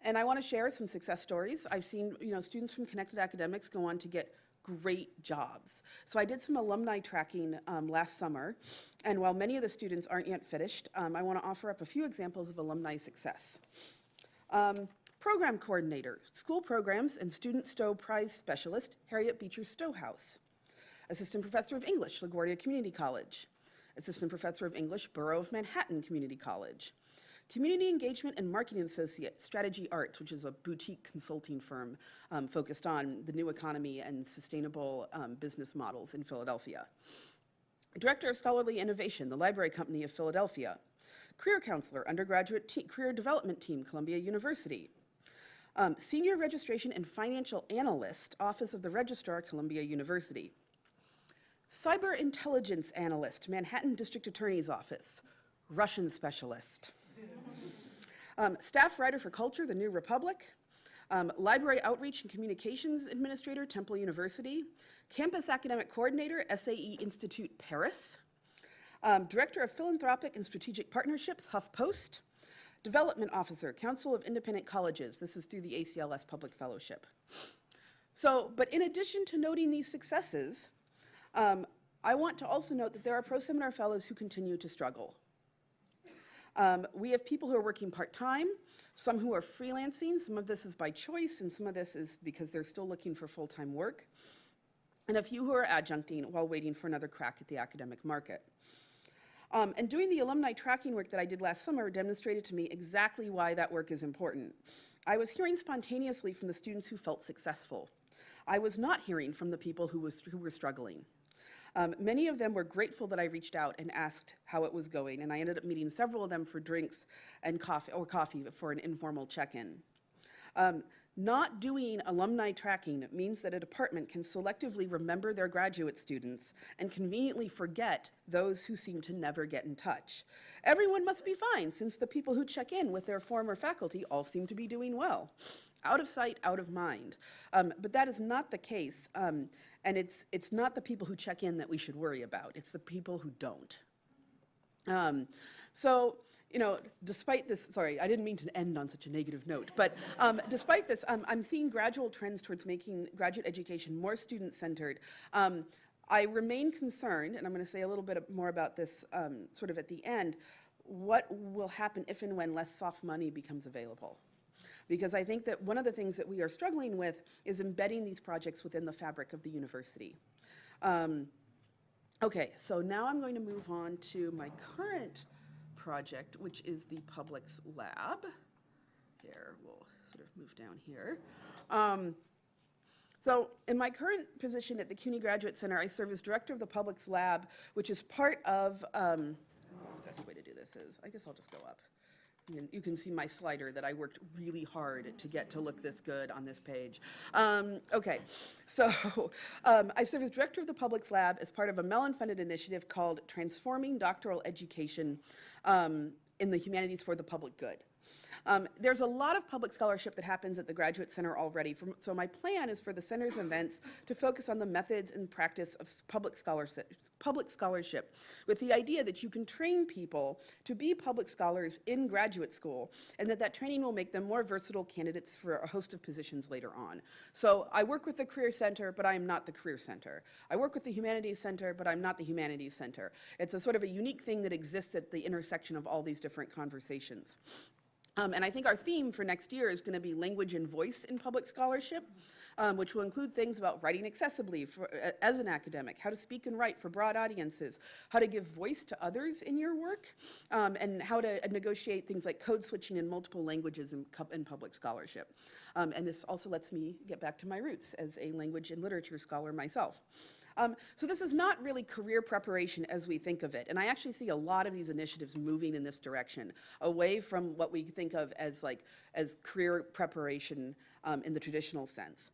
And I want to share some success stories. I've seen, you know, students from Connected Academics go on to get great jobs. So I did some alumni tracking last summer, and while many of the students aren't yet finished, I want to offer up a few examples of alumni success. Program coordinator, school programs and student Stowe prize specialist, Harriet Beecher Stowehouse. Assistant professor of English, LaGuardia Community College. Assistant professor of English, Borough of Manhattan Community College. Community Engagement and Marketing Associate, Strategy Arts, which is a boutique consulting firm focused on the new economy and sustainable business models in Philadelphia. Director of Scholarly Innovation, the Library Company of Philadelphia. Career Counselor, Undergraduate Career Development Team, Columbia University. Senior Registration and Financial Analyst, Office of the Registrar, Columbia University. Cyber Intelligence Analyst, Manhattan District Attorney's Office, Russian Specialist. Staff Writer for Culture, The New Republic. Library Outreach and Communications Administrator, Temple University. Campus Academic Coordinator, SAE Institute, Paris. Director of Philanthropic and Strategic Partnerships, HuffPost. Development Officer, Council of Independent Colleges. This is through the ACLS Public Fellowship. So, but in addition to noting these successes, I want to also note that there are pro-seminar fellows who continue to struggle. We have people who are working part-time, some who are freelancing. Some of this is by choice, and some of this is because they're still looking for full-time work, and a few who are adjuncting while waiting for another crack at the academic market. And doing the alumni tracking work that I did last summer demonstrated to me exactly why that work is important. I was hearing spontaneously from the students who felt successful. I was not hearing from the people who were struggling. Many of them were grateful that I reached out and asked how it was going, and I ended up meeting several of them for drinks and coffee for an informal check-in. Not doing alumni tracking means that a department can selectively remember their graduate students and conveniently forget those who seem to never get in touch. Everyone must be fine, since the people who check in with their former faculty all seem to be doing well. Out of sight, out of mind. But that is not the case, and it's not the people who check in that we should worry about. It's the people who don't. So, you know, despite this, sorry, I didn't mean to end on such a negative note, but despite this, I'm seeing gradual trends towards making graduate education more student-centered. I remain concerned, and I'm going to say a little bit more about this sort of at the end, what will happen if and when less soft money becomes available. Because I think that one of the things that we are struggling with is embedding these projects within the fabric of the university. Okay, so now I'm going to move on to my current project, which is the Publics Lab. Here, we'll sort of move down here. So in my current position at the CUNY Graduate Center, I serve as director of the Publics Lab, which is part of, the best way to do this is, I guess I'll just go up. You can see my slider that I worked really hard to get to look this good on this page. Okay, so I serve as director of the Publics Lab as part of a Mellon-funded initiative called Transforming Doctoral Education in the Humanities for the Public Good. There's a lot of public scholarship that happens at the Graduate Center already, so my plan is for the center's events to focus on the methods and practice of public scholarship, with the idea that you can train people to be public scholars in graduate school, and that training will make them more versatile candidates for a host of positions later on. So I work with the Career Center, but I am not the Career Center. I work with the Humanities Center, but I'm not the Humanities Center. It's a sort of a unique thing that exists at the intersection of all these different conversations. And I think our theme for next year is going to be language and voice in public scholarship, which will include things about writing accessibly as an academic, how to speak and write for broad audiences, how to give voice to others in your work, and how to negotiate things like code switching in multiple languages in public scholarship. And this also lets me get back to my roots as a language and literature scholar myself. So this is not really career preparation as we think of it, and I actually see a lot of these initiatives moving in this direction, away from what we think of as career preparation in the traditional sense.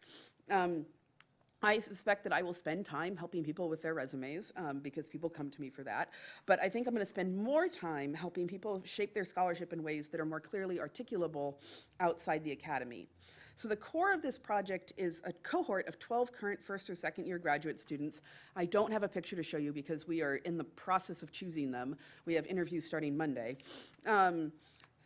I suspect that I will spend time helping people with their resumes because people come to me for that, but I think I'm going to spend more time helping people shape their scholarship in ways that are more clearly articulable outside the academy. So the core of this project is a cohort of 12 current first or second year graduate students. I don't have a picture to show you because we are in the process of choosing them. We have interviews starting Monday.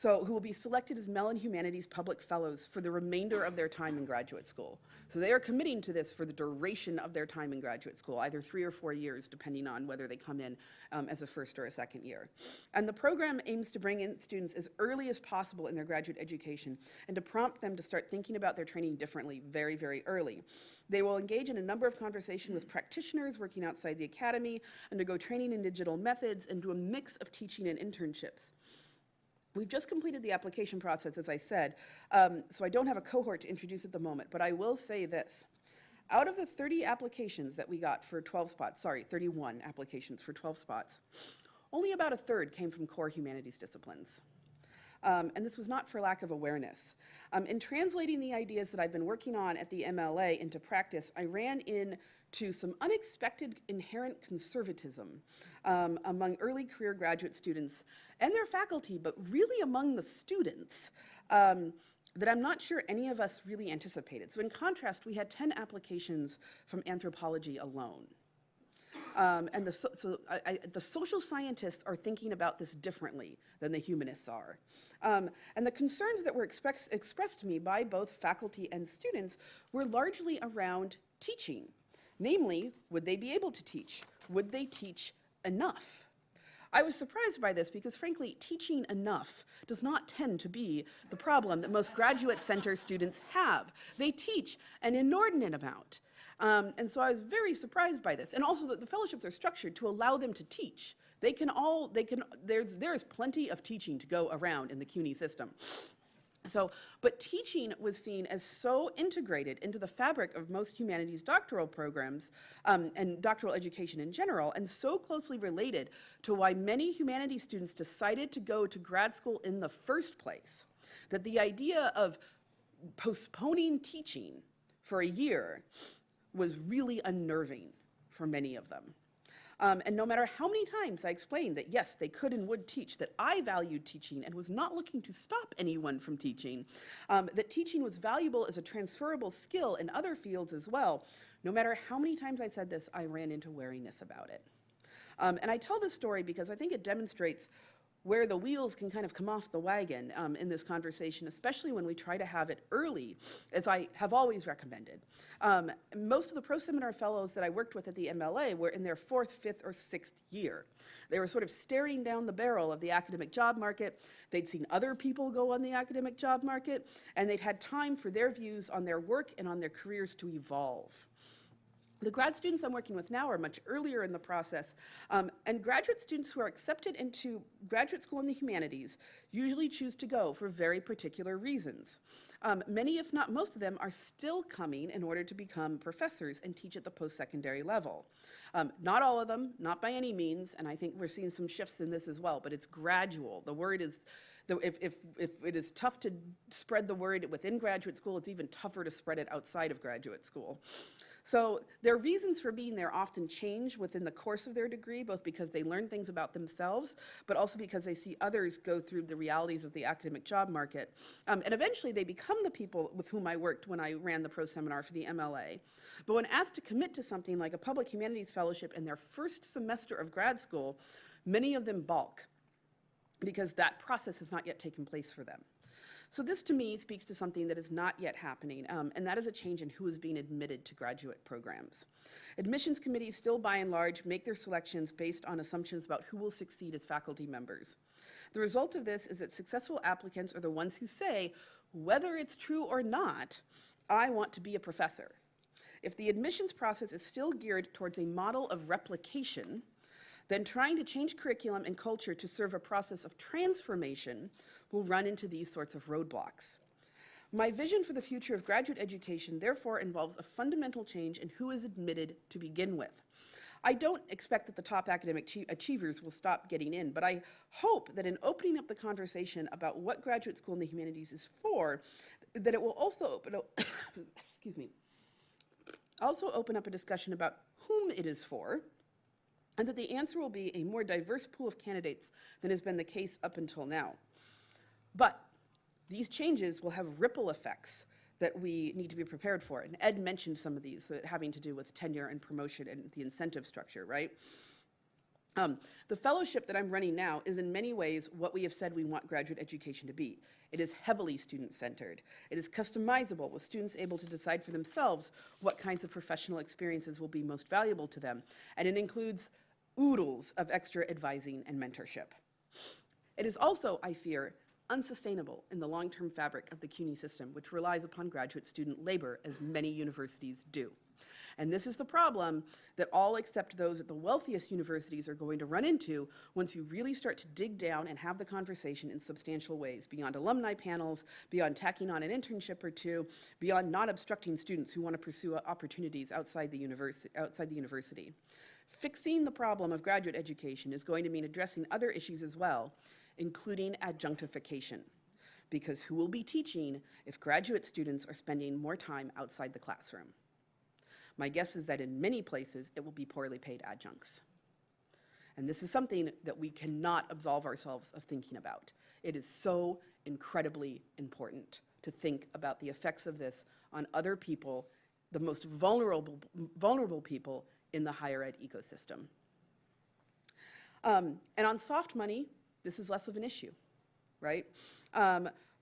Who will be selected as Mellon Humanities Public Fellows for the remainder of their time in graduate school. So they are committing to this for the duration of their time in graduate school, either 3 or 4 years, depending on whether they come in as a first or a second year. And the program aims to bring in students as early as possible in their graduate education and to prompt them to start thinking about their training differently very, very early. They will engage in a number of conversations with practitioners working outside the academy, undergo training in digital methods, and do a mix of teaching and internships. We've just completed the application process, as I said, so I don't have a cohort to introduce at the moment, but I will say this. Out of the 30 applications that we got for 12 spots, 31 applications for 12 spots, only about a third came from core humanities disciplines. And this was not for lack of awareness. In translating the ideas that I've been working on at the MLA into practice, I ran into some unexpected inherent conservatism among early career graduate students and their faculty, but really among the students, that I'm not sure any of us really anticipated. So in contrast, we had 10 applications from anthropology alone. And the social scientists are thinking about this differently than the humanists are. And the concerns that were expressed to me by both faculty and students were largely around teaching. Namely, would they be able to teach? Would they teach enough? I was surprised by this because, frankly, teaching enough does not tend to be the problem that most graduate center students have. They teach an inordinate amount. And so I was very surprised by this. And also that the fellowships are structured to allow them to teach. There's plenty of teaching to go around in the CUNY system. But teaching was seen as so integrated into the fabric of most humanities doctoral programs and doctoral education in general, and so closely related to why many humanities students decided to go to grad school in the first place, that the idea of postponing teaching for a year was really unnerving for many of them. And no matter how many times I explained that, yes, they could and would teach, that I valued teaching and was not looking to stop anyone from teaching, that teaching was valuable as a transferable skill in other fields as well, no matter how many times I said this, I ran into wariness about it. And I tell this story because I think it demonstrates where the wheels can kind of come off the wagon in this conversation, especially when we try to have it early, as I have always recommended. Most of the pro-seminar fellows that I worked with at the MLA were in their 4th, 5th, or 6th year. They were sort of staring down the barrel of the academic job market. They'd seen other people go on the academic job market, and they'd had time for their views on their work and on their careers to evolve. The grad students I'm working with now are much earlier in the process, and graduate students who are accepted into graduate school in the humanities usually choose to go for very particular reasons. Many, if not most of them, are still coming in order to become professors and teach at the post-secondary level. Not all of them, not by any means, and I think we're seeing some shifts in this as well, but it's gradual. The word is, if it is tough to spread the word within graduate school, it's even tougher to spread it outside of graduate school. So their reasons for being there often change within the course of their degree, both because they learn things about themselves, but also because they see others go through the realities of the academic job market. And eventually they become the people with whom I worked when I ran the pro-seminar for the MLA. But when asked to commit to something like a public humanities fellowship in their first semester of grad school, many of them balk because that process has not yet taken place for them. So this, to me, speaks to something that is not yet happening, and that is a change in who is being admitted to graduate programs. Admissions committees still, by and large, make their selections based on assumptions about who will succeed as faculty members. The result of this is that successful applicants are the ones who say, whether it's true or not, I want to be a professor. If the admissions process is still geared towards a model of replication, then trying to change curriculum and culture to serve a process of transformation will run into these sorts of roadblocks. My vision for the future of graduate education therefore involves a fundamental change in who is admitted to begin with. I don't expect that the top academic achievers will stop getting in, but I hope that in opening up the conversation about what graduate school in the humanities is for, that it will also open up, excuse me, also open up a discussion about whom it is for, and that the answer will be a more diverse pool of candidates than has been the case up until now. But these changes will have ripple effects that we need to be prepared for. And Ed mentioned some of these having to do with tenure and promotion and the incentive structure, right? The fellowship that I'm running now is in many ways what we have said we want graduate education to be. It is heavily student-centered. It is customizable, with students able to decide for themselves what kinds of professional experiences will be most valuable to them. And it includes oodles of extra advising and mentorship. It is also, I fear, unsustainable in the long-term fabric of the CUNY system, which relies upon graduate student labor, as many universities do. And this is the problem that all except those at the wealthiest universities are going to run into once you really start to dig down and have the conversation in substantial ways, beyond alumni panels, beyond tacking on an internship or two, beyond not obstructing students who want to pursue opportunities outside the university. Fixing the problem of graduate education is going to mean addressing other issues as well, including adjunctification, because who will be teaching if graduate students are spending more time outside the classroom? My guess is that in many places, it will be poorly paid adjuncts. And this is something that we cannot absolve ourselves of thinking about. It is so incredibly important to think about the effects of this on other people, the most vulnerable people in the higher ed ecosystem. And on soft money, this is less of an issue, right?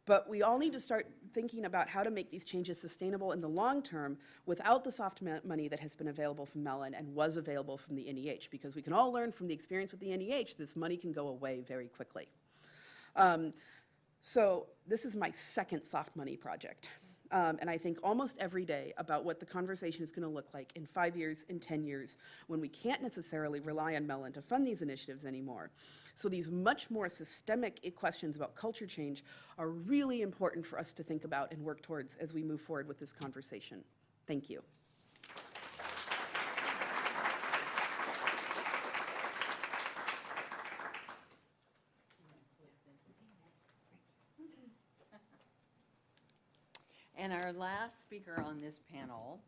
But we all need to start thinking about how to make these changes sustainable in the long term without the soft money that has been available from Mellon and was available from the NEH, because we can all learn from the experience with the NEH, this money can go away very quickly. So this is my second soft money project. And I think almost every day about what the conversation is going to look like in 5 years, in 10 years, when we can't necessarily rely on Mellon to fund these initiatives anymore. So these much more systemic questions about culture change are really important for us to think about and work towards as we move forward with this conversation. Thank you. And our last speaker on this panel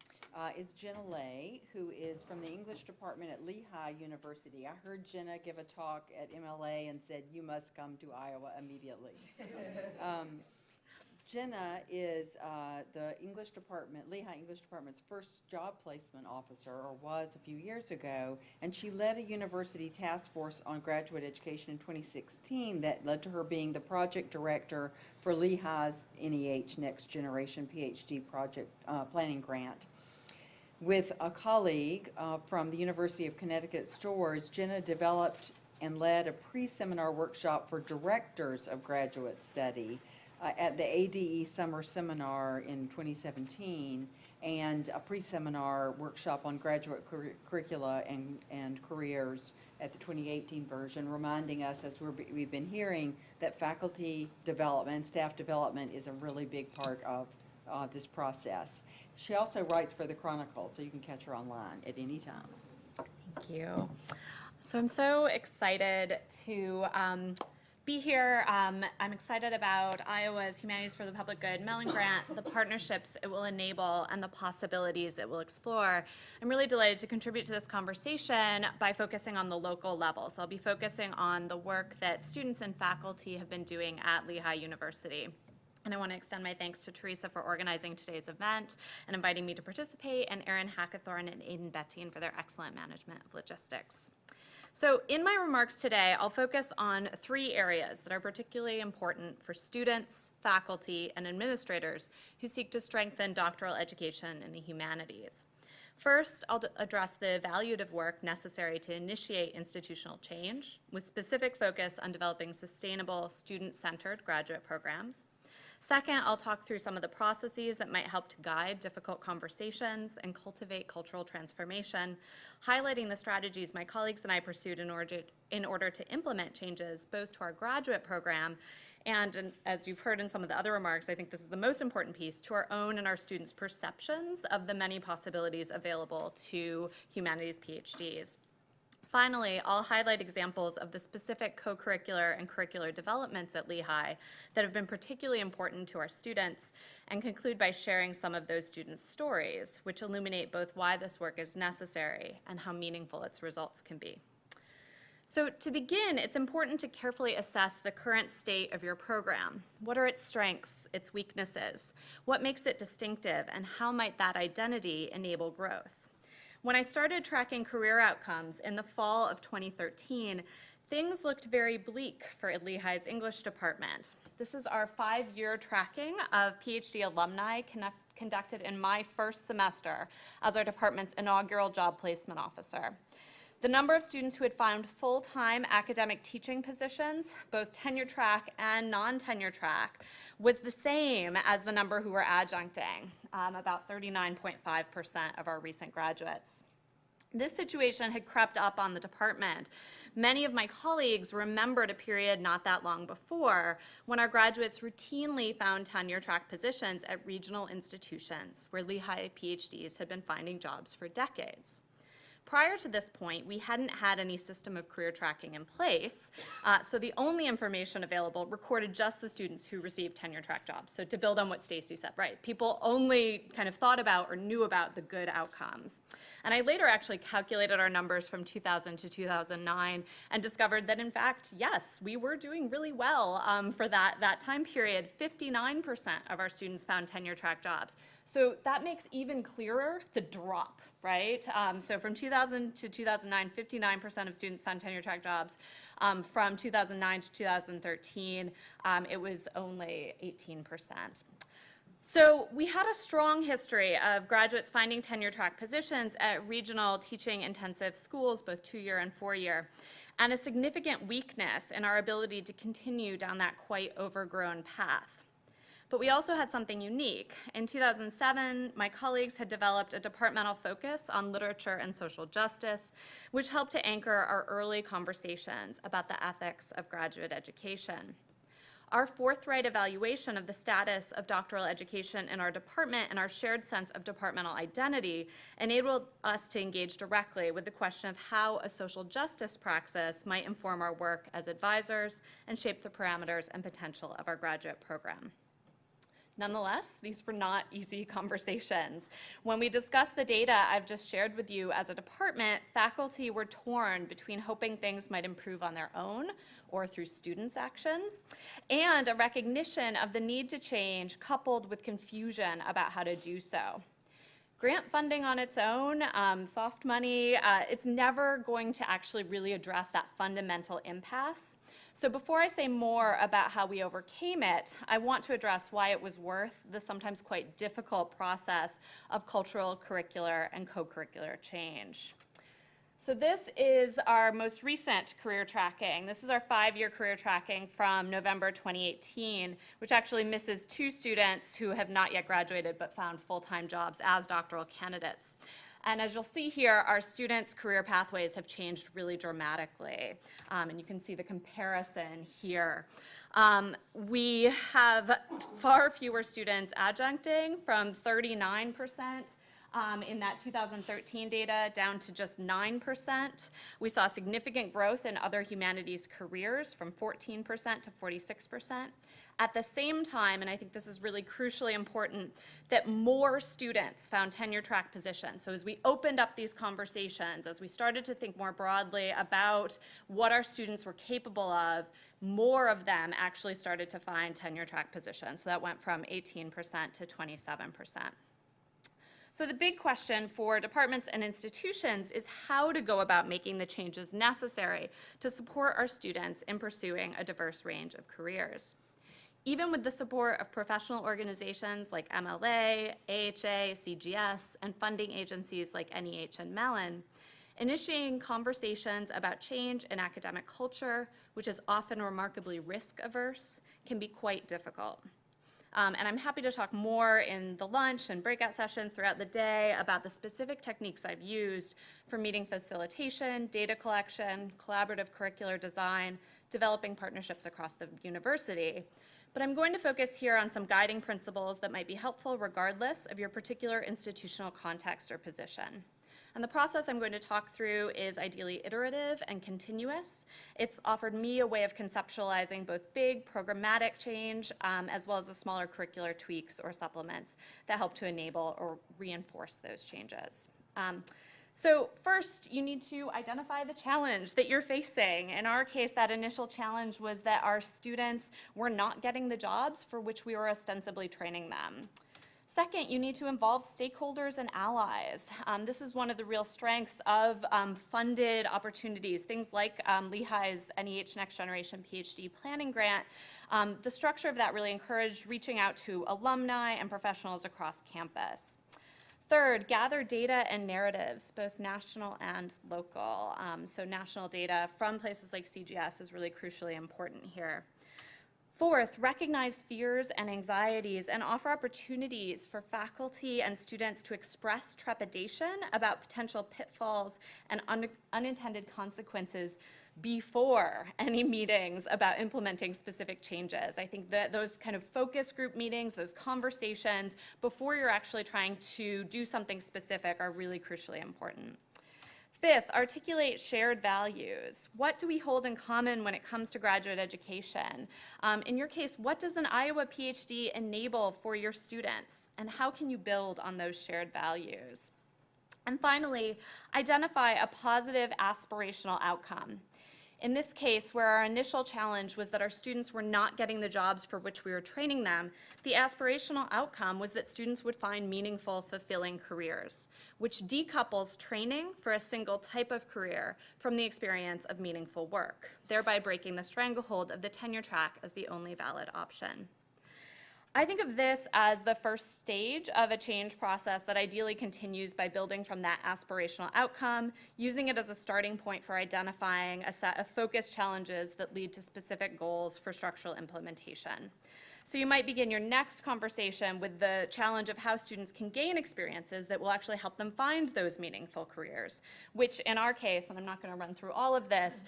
is Jenna Lay, who is from the English department at Lehigh University. I heard Jenna give a talk at MLA and said, "You must come to Iowa immediately." Jenna is the English department, Lehigh English Department's first job placement officer, or was a few years ago, and she led a university task force on graduate education in 2016 that led to her being the project director for Lehigh's NEH Next Generation PhD project planning grant. With a colleague from the University of Connecticut Stores, Jenna developed and led a pre-seminar workshop for directors of graduate study at the ADE Summer Seminar in 2017, and a pre-seminar workshop on graduate curricula and careers at the 2018 version, reminding us, as we've been hearing, that faculty development, staff development is a really big part of this process. She also writes for the Chronicle, so you can catch her online at any time. Thank you. So I'm so excited to be here. I'm excited about Iowa's Humanities for the Public Good Mellon Grant, the partnerships it will enable, and the possibilities it will explore. I'm really delighted to contribute to this conversation by focusing on the local level. So I'll be focusing on the work that students and faculty have been doing at Lehigh University. And I want to extend my thanks to Teresa for organizing today's event and inviting me to participate, and Erin Hackathorn and Aidan Bettine for their excellent management of logistics. So in my remarks today, I'll focus on 3 areas that are particularly important for students, faculty, and administrators who seek to strengthen doctoral education in the humanities. First, I'll address the evaluative work necessary to initiate institutional change, with specific focus on developing sustainable, student-centered graduate programs. Second, I'll talk through some of the processes that might help to guide difficult conversations and cultivate cultural transformation, highlighting the strategies my colleagues and I pursued in order to implement changes both to our graduate program and as you've heard in some of the other remarks, I think this is the most important piece, to our own and our students' perceptions of the many possibilities available to humanities PhDs. Finally, I'll highlight examples of the specific co-curricular and curricular developments at Lehigh that have been particularly important to our students, and conclude by sharing some of those students' stories, which illuminate both why this work is necessary and how meaningful its results can be. So to begin, it's important to carefully assess the current state of your program. What are its strengths, its weaknesses? What makes it distinctive, and how might that identity enable growth? When I started tracking career outcomes in the fall of 2013, things looked very bleak for Lehigh's English department. This is our 5-year tracking of PhD alumni conducted in my first semester as our department's inaugural job placement officer. The number of students who had found full-time academic teaching positions, both tenure track and non-tenure track, was the same as the number who were adjuncting, about 39.5% of our recent graduates. This situation had crept up on the department. Many of my colleagues remembered a period not that long before when our graduates routinely found tenure track positions at regional institutions where Lehigh PhDs had been finding jobs for decades. Prior to this point, we hadn't had any system of career tracking in place, so the only information available recorded just the students who received tenure track jobs. So to build on what Stacey said, right, people only kind of thought about or knew about the good outcomes. And I later actually calculated our numbers from 2000 to 2009 and discovered that, in fact, yes, we were doing really well for that time period. 59% of our students found tenure track jobs. So that makes even clearer the drop, right? So from 2000 to 2009, 59% of students found tenure track jobs. From 2009 to 2013, it was only 18%. So we had a strong history of graduates finding tenure track positions at regional teaching intensive schools, both 2-year and 4-year, and a significant weakness in our ability to continue down that quite overgrown path. But we also had something unique. In 2007, my colleagues had developed a departmental focus on literature and social justice, which helped to anchor our early conversations about the ethics of graduate education. Our forthright evaluation of the status of doctoral education in our department and our shared sense of departmental identity enabled us to engage directly with the question of how a social justice praxis might inform our work as advisors and shape the parameters and potential of our graduate program. Nonetheless, these were not easy conversations. When we discussed the data I've just shared with you as a department, faculty were torn between hoping things might improve on their own or through students' actions, and a recognition of the need to change coupled with confusion about how to do so. Grant funding on its own, soft money, it's never going to actually really address that fundamental impasse. So before I say more about how we overcame it, I want to address why it was worth the sometimes quite difficult process of cultural, curricular, and co-curricular change. So this is our most recent career tracking. This is our 5-year career tracking from November 2018, which actually misses 2 students who have not yet graduated but found full-time jobs as doctoral candidates. And as you'll see here, our students' career pathways have changed really dramatically. And you can see the comparison here. We have far fewer students adjuncting, from 39% in that 2013 data down to just 9%. We saw significant growth in other humanities careers, from 14% to 46%. At the same time, and I think this is really crucially important, that more students found tenure track positions. So as we opened up these conversations, as we started to think more broadly about what our students were capable of, more of them actually started to find tenure track positions. So that went from 18% to 27%. So the big question for departments and institutions is how to go about making the changes necessary to support our students in pursuing a diverse range of careers. Even with the support of professional organizations like MLA, AHA, CGS, and funding agencies like NEH and Mellon, initiating conversations about change in academic culture, which is often remarkably risk-averse, can be quite difficult. And I'm happy to talk more in the lunch and breakout sessions throughout the day about the specific techniques I've used for meeting facilitation, data collection, collaborative curricular design, developing partnerships across the university. But I'm going to focus here on some guiding principles that might be helpful regardless of your particular institutional context or position. And the process I'm going to talk through is ideally iterative and continuous. It's offered me a way of conceptualizing both big programmatic change as well as the smaller curricular tweaks or supplements that help to enable or reinforce those changes. So first, you need to identify the challenge that you're facing. In our case, that initial challenge was that our students were not getting the jobs for which we were ostensibly training them. Second, you need to involve stakeholders and allies. This is one of the real strengths of funded opportunities, things like Lehigh's NEH Next Generation PhD Planning Grant. The structure of that really encouraged reaching out to alumni and professionals across campus. Third, gather data and narratives, both national and local. So national data from places like CGS is really crucially important here. Fourth, recognize fears and anxieties and offer opportunities for faculty and students to express trepidation about potential pitfalls and unintended consequences before any meetings about implementing specific changes. I think that those kind of focus group meetings, those conversations, before you're actually trying to do something specific are really crucially important. Fifth, articulate shared values. What do we hold in common when it comes to graduate education? In your case, what does an Iowa PhD enable for your students? And how can you build on those shared values? And finally, identify a positive aspirational outcome. In this case, where our initial challenge was that our students were not getting the jobs for which we were training them, the aspirational outcome was that students would find meaningful, fulfilling careers, which decouples training for a single type of career from the experience of meaningful work, thereby breaking the stranglehold of the tenure track as the only valid option. I think of this as the first stage of a change process that ideally continues by building from that aspirational outcome, using it as a starting point for identifying a set of focused challenges that lead to specific goals for structural implementation. So you might begin your next conversation with the challenge of how students can gain experiences that will actually help them find those meaningful careers, which in our case, and I'm not going to run through all of this,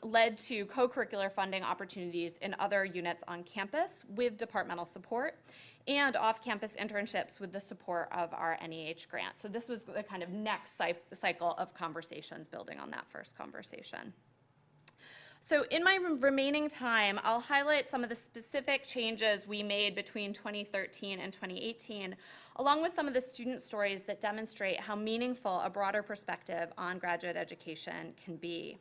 led to co-curricular funding opportunities in other units on campus with departmental support, and off-campus internships with the support of our NEH grant. So this was the kind of next cycle of conversations building on that first conversation. So in my remaining time, I'll highlight some of the specific changes we made between 2013 and 2018, along with some of the student stories that demonstrate how meaningful a broader perspective on graduate education can be.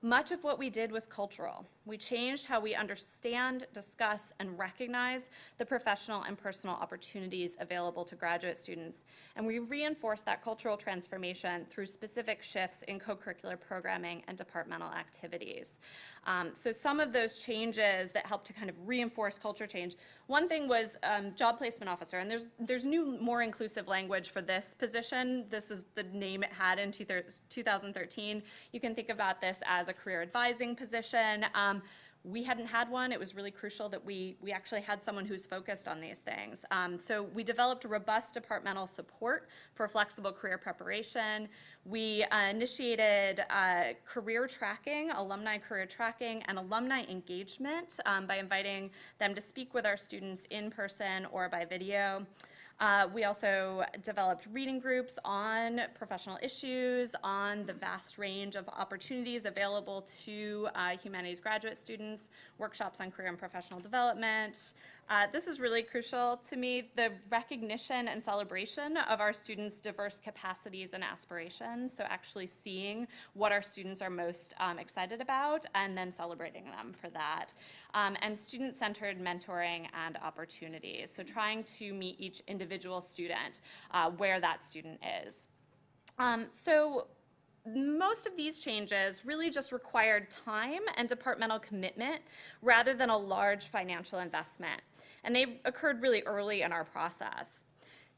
Much of what we did was cultural. We changed how we understand, discuss, and recognize the professional and personal opportunities available to graduate students, and we reinforced that cultural transformation through specific shifts in co-curricular programming and departmental activities. So some of those changes that helped to kind of reinforce culture change, one thing was job placement officer, and there's new, more inclusive language for this position. This is the name it had in 2013. You can think about this as a career advising position. We hadn't had one. It was really crucial that we actually had someone who's focused on these things. So we developed robust departmental support for flexible career preparation. We initiated career tracking, alumni career tracking, and alumni engagement by inviting them to speak with our students in person or by video. We also developed reading groups on professional issues, on the vast range of opportunities available to humanities graduate students, workshops on career and professional development. This is really crucial to me, the recognition and celebration of our students' diverse capacities and aspirations, so actually seeing what our students are most excited about and then celebrating them for that. And student-centered mentoring and opportunities, so trying to meet each individual student where that student is. So most of these changes really just required time and departmental commitment rather than a large financial investment, and they occurred really early in our process.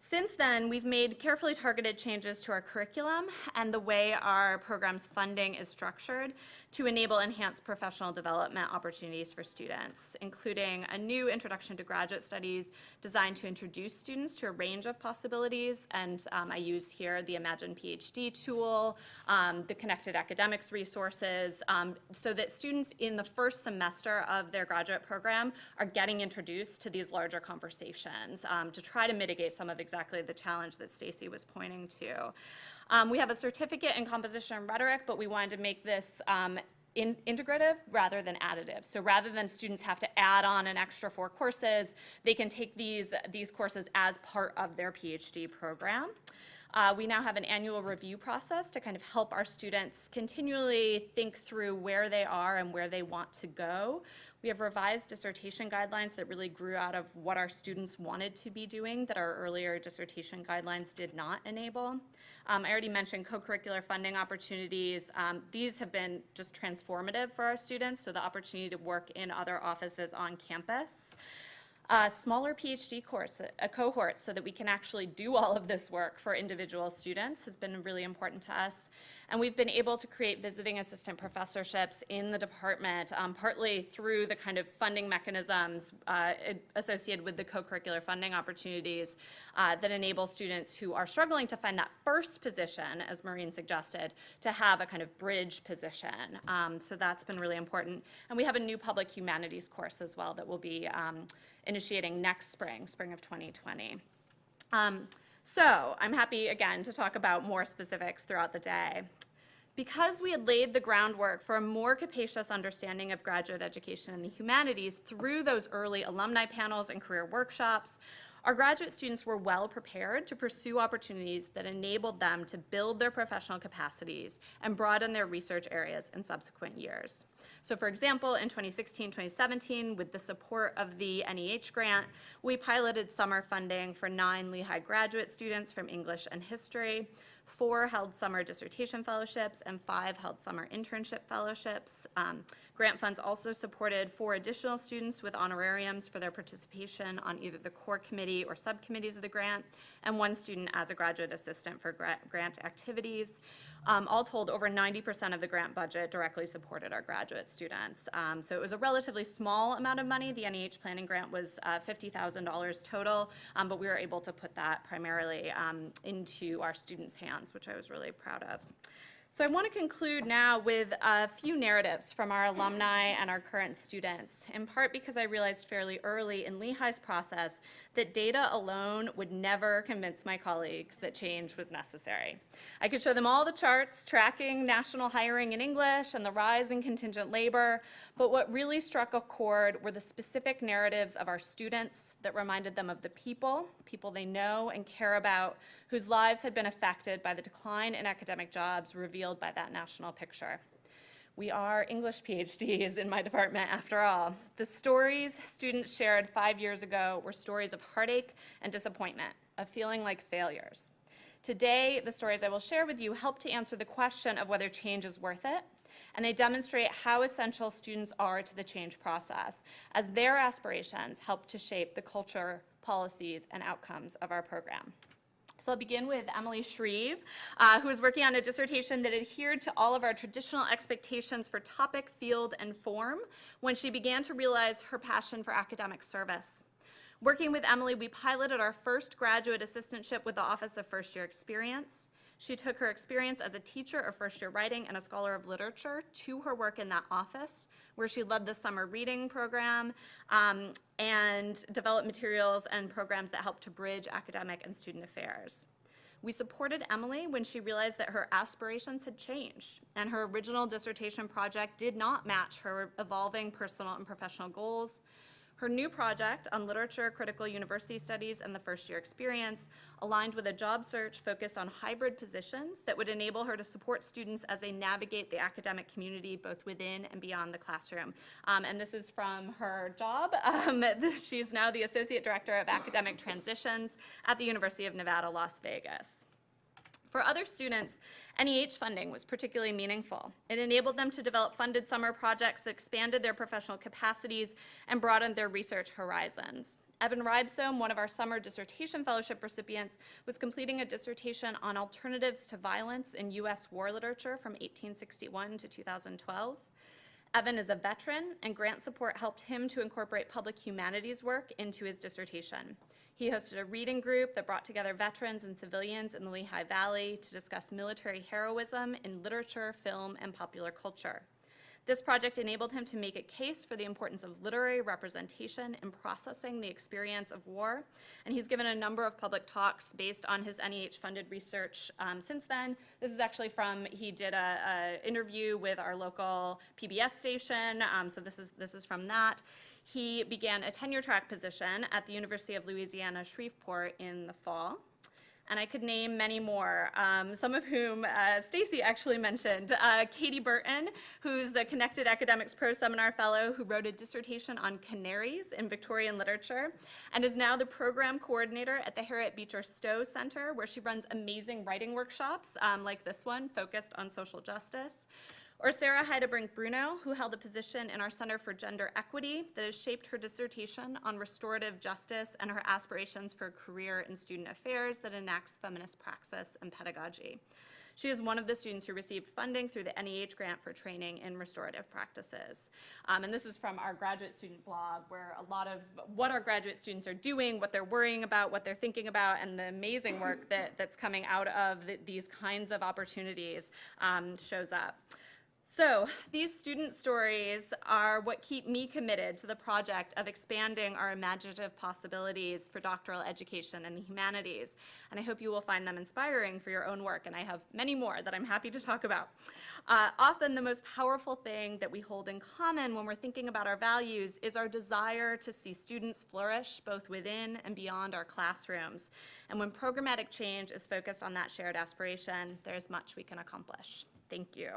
Since then, we've made carefully targeted changes to our curriculum and the way our program's funding is structured to enable enhanced professional development opportunities for students, including a new introduction to graduate studies designed to introduce students to a range of possibilities. And I use here the Imagine PhD tool, the Connected Academics resources, so that students in the first semester of their graduate program are getting introduced to these larger conversations to try to mitigate some of exactly the challenge that Stacey was pointing to. We have a certificate in composition and rhetoric, but we wanted to make this integrative rather than additive. So rather than students have to add on an extra 4 courses, they can take these courses as part of their PhD program. We now have an annual review process to kind of help our students continually think through where they are and where they want to go. We have revised dissertation guidelines that really grew out of what our students wanted to be doing that our earlier dissertation guidelines did not enable. I already mentioned co-curricular funding opportunities. These have been just transformative for our students, so the opportunity to work in other offices on campus. Smaller PhD cohorts so that we can actually do all of this work for individual students has been really important to us. And we've been able to create visiting assistant professorships in the department, partly through the kind of funding mechanisms associated with the co-curricular funding opportunities that enable students who are struggling to find that first position, as Maureen suggested, to have a kind of bridge position. So that's been really important. And we have a new public humanities course as well that will be initiating next spring of 2020. So I'm happy, again, to talk about more specifics throughout the day. Because we had laid the groundwork for a more capacious understanding of graduate education in the humanities through those early alumni panels and career workshops, our graduate students were well prepared to pursue opportunities that enabled them to build their professional capacities and broaden their research areas in subsequent years. So for example, in 2016-2017, with the support of the NEH grant, we piloted summer funding for 9 Lehigh graduate students from English and history, 4 held summer dissertation fellowships, and 5 held summer internship fellowships. Grant funds also supported 4 additional students with honorariums for their participation on either the core committee or subcommittees of the grant, and 1 student as a graduate assistant for grant activities. All told, over 90% of the grant budget directly supported our graduate students. So it was a relatively small amount of money. The NEH planning grant was $50,000 total, but we were able to put that primarily into our students' hands, which I was really proud of. So I want to conclude now with a few narratives from our alumni and our current students, in part because I realized fairly early in Lehigh's process that data alone would never convince my colleagues that change was necessary. I could show them all the charts tracking national hiring in English and the rise in contingent labor, but what really struck a chord were the specific narratives of our students that reminded them of the people they know and care about, whose lives had been affected by the decline in academic jobs revealed by that national picture. We are English PhDs in my department, after all. The stories students shared 5 years ago were stories of heartache and disappointment, of feeling like failures. Today, the stories I will share with you help to answer the question of whether change is worth it, and they demonstrate how essential students are to the change process, as their aspirations help to shape the culture, policies, and outcomes of our program. So I'll begin with Emily Shreve, who is working on a dissertation that adhered to all of our traditional expectations for topic, field, and form when she began to realize her passion for academic service. Working with Emily, we piloted our first graduate assistantship with the Office of First Year Experience. She took her experience as a teacher of first-year writing and a scholar of literature to her work in that office, where she led the summer reading program and developed materials and programs that helped to bridge academic and student affairs. We supported Emily when she realized that her aspirations had changed, and her original dissertation project did not match her evolving personal and professional goals. Her new project on literature, critical university studies, and the first-year experience aligned with a job search focused on hybrid positions that would enable her to support students as they navigate the academic community both within and beyond the classroom. And this is from her job. She's now the Associate Director of Academic Transitions at the University of Nevada, Las Vegas. For other students, NEH funding was particularly meaningful. It enabled them to develop funded summer projects that expanded their professional capacities and broadened their research horizons. Evan Ribesome, one of our summer dissertation fellowship recipients, was completing a dissertation on alternatives to violence in U.S. war literature from 1861 to 2012. Evan is a veteran, and grant support helped him to incorporate public humanities work into his dissertation. He hosted a reading group that brought together veterans and civilians in the Lehigh Valley to discuss military heroism in literature, film, and popular culture. This project enabled him to make a case for the importance of literary representation in processing the experience of war, and he's given a number of public talks based on his NEH-funded research since then. This is actually from, he did an interview with our local PBS station, so this is from that. He began a tenure-track position at the University of Louisiana Shreveport in the fall. And I could name many more, some of whom Stacey actually mentioned. Katie Burton, who's a Connected Academics Pro Seminar Fellow who wrote a dissertation on canaries in Victorian literature and is now the program coordinator at the Harriet Beecher Stowe Center, where she runs amazing writing workshops like this one, focused on social justice. Or Sarah Heidebrink-Bruno, who held a position in our Center for Gender Equity that has shaped her dissertation on restorative justice and her aspirations for a career in student affairs that enacts feminist praxis and pedagogy. She is one of the students who received funding through the NEH grant for training in restorative practices. And this is from our graduate student blog, where a lot of what our graduate students are doing, what they're worrying about, what they're thinking about, and the amazing work that's coming out of these kinds of opportunities shows up. So these student stories are what keep me committed to the project of expanding our imaginative possibilities for doctoral education in the humanities. And I hope you will find them inspiring for your own work, and I have many more that I'm happy to talk about. Often the most powerful thing that we hold in common when we're thinking about our values is our desire to see students flourish both within and beyond our classrooms. And when programmatic change is focused on that shared aspiration, there's much we can accomplish. Thank you.